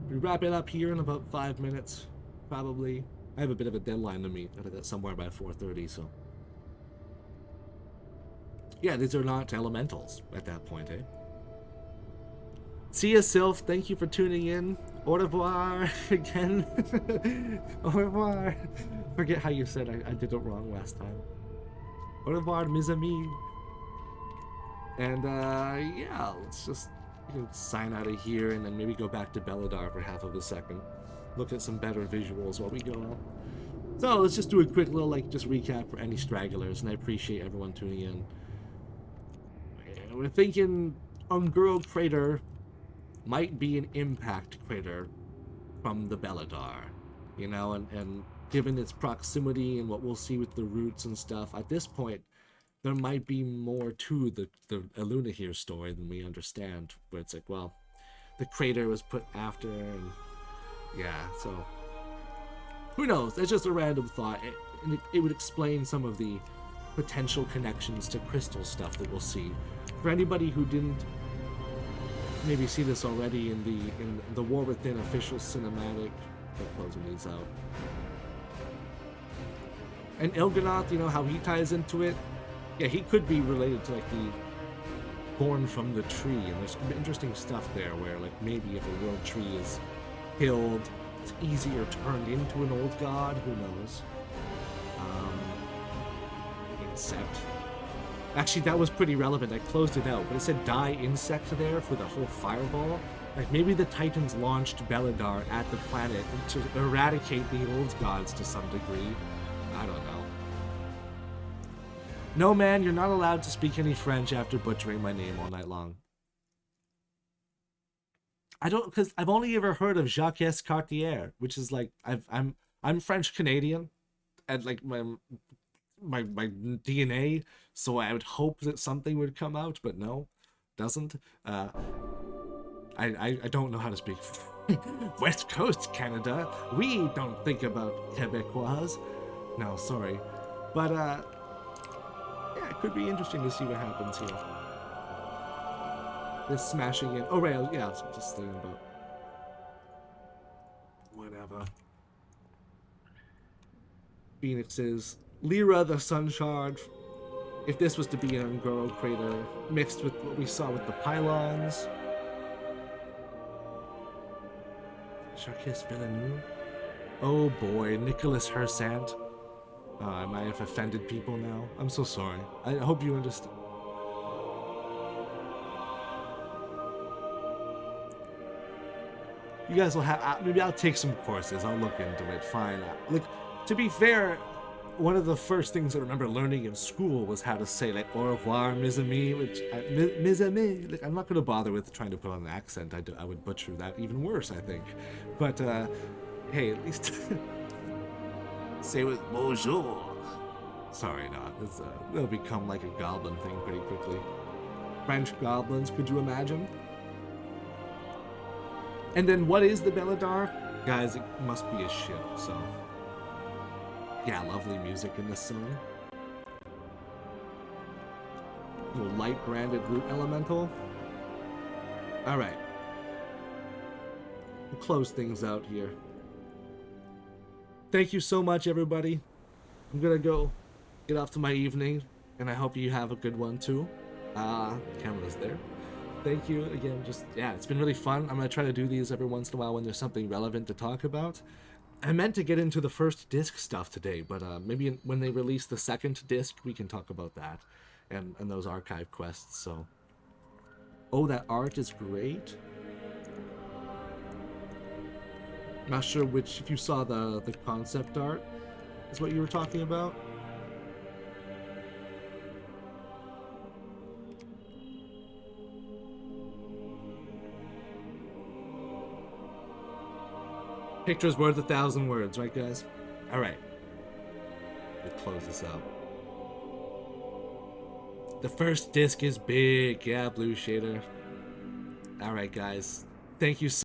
We wrap it up here in about 5 minutes, probably. I have a bit of a deadline to meet. I got somewhere by 4:30, so. Yeah, these are not elementals at that point, eh? See ya, Sylph. Thank you for tuning in. Au revoir again. Au revoir. Forget how you said I did it wrong last time. Au revoir, mes amis. And yeah, let's just sign out of here and then maybe go back to Beledar for half of a second. Look at some better visuals while we go out. So let's just do a quick little just recap for any stragglers, and I appreciate everyone tuning in. We're thinking Un'Goro Crater might be an impact crater from the Beledar, you know, and given its proximity and what we'll see with the roots and stuff, at this point, there might be more to the Ilune here story than we understand, where it's like, well, the crater was put after, and yeah, so who knows? It's just a random thought. It would explain some of the potential connections to crystal stuff that we'll see. For anybody who didn't maybe see this already in the War Within official cinematic, I'm closing these out. And Il'gynoth, you know how he ties into it. Yeah, he could be related to like the born from the tree, and there's interesting stuff there where like maybe if a world tree is killed, it's easier turned into an old god. Who knows? Insect. Actually, that was pretty relevant. I closed it out, but it said die insect there for the whole fireball. Like, maybe the Titans launched Beledar at the planet to eradicate the old gods to some degree. I don't know. No, man, you're not allowed to speak any French after butchering my name all night long. I don't, because I've only ever heard of Jacques Cartier, which is like, I'm French Canadian, and like my DNA, so I would hope that something would come out, but no, doesn't. I don't know how to speak West Coast Canada. We don't think about Quebecois. No, sorry, but yeah, it could be interesting to see what happens here. This smashing in. Oh, right, yeah, I was just thinking about. Whatever. Phoenixes. Lyra, the Sun Shard. If this was to be an Un'Goro crater, mixed with what we saw with the pylons. Charkis Villeneuve. Oh boy, Nicholas Hersant. I might have offended people now. I'm so sorry. I hope you understand. You guys will have, maybe I'll take some courses, I'll look into it, fine. Like, to be fair, one of the first things I remember learning in school was how to say, like, au revoir, mes amis, which, mes amis, like, I'm not going to bother with trying to put on an accent, I would butcher that even worse, I think. But, hey, at least, say with bonjour. Sorry, no, it'll become like a goblin thing pretty quickly. French goblins, could you imagine? And then what is the Beledar? Guys, it must be a ship, so. Yeah, lovely music in this song. Little light branded root elemental. Alright. We'll close things out here. Thank you so much, everybody. I'm gonna go get off to my evening, and I hope you have a good one too. Camera's there. Thank you again. Just, yeah, it's been really fun. I'm gonna try to do these every once in a while when there's something relevant to talk about. I meant to get into the first disc stuff today, but maybe when they release the second disc, we can talk about that and those archive quests. So, oh, that art is great. Not sure which, if you saw the concept art, is what you were talking about. Picture's worth 1,000 words, right, guys? All right. We'll close this out. The first disc is big. Yeah, blue shader. All right, guys. Thank you so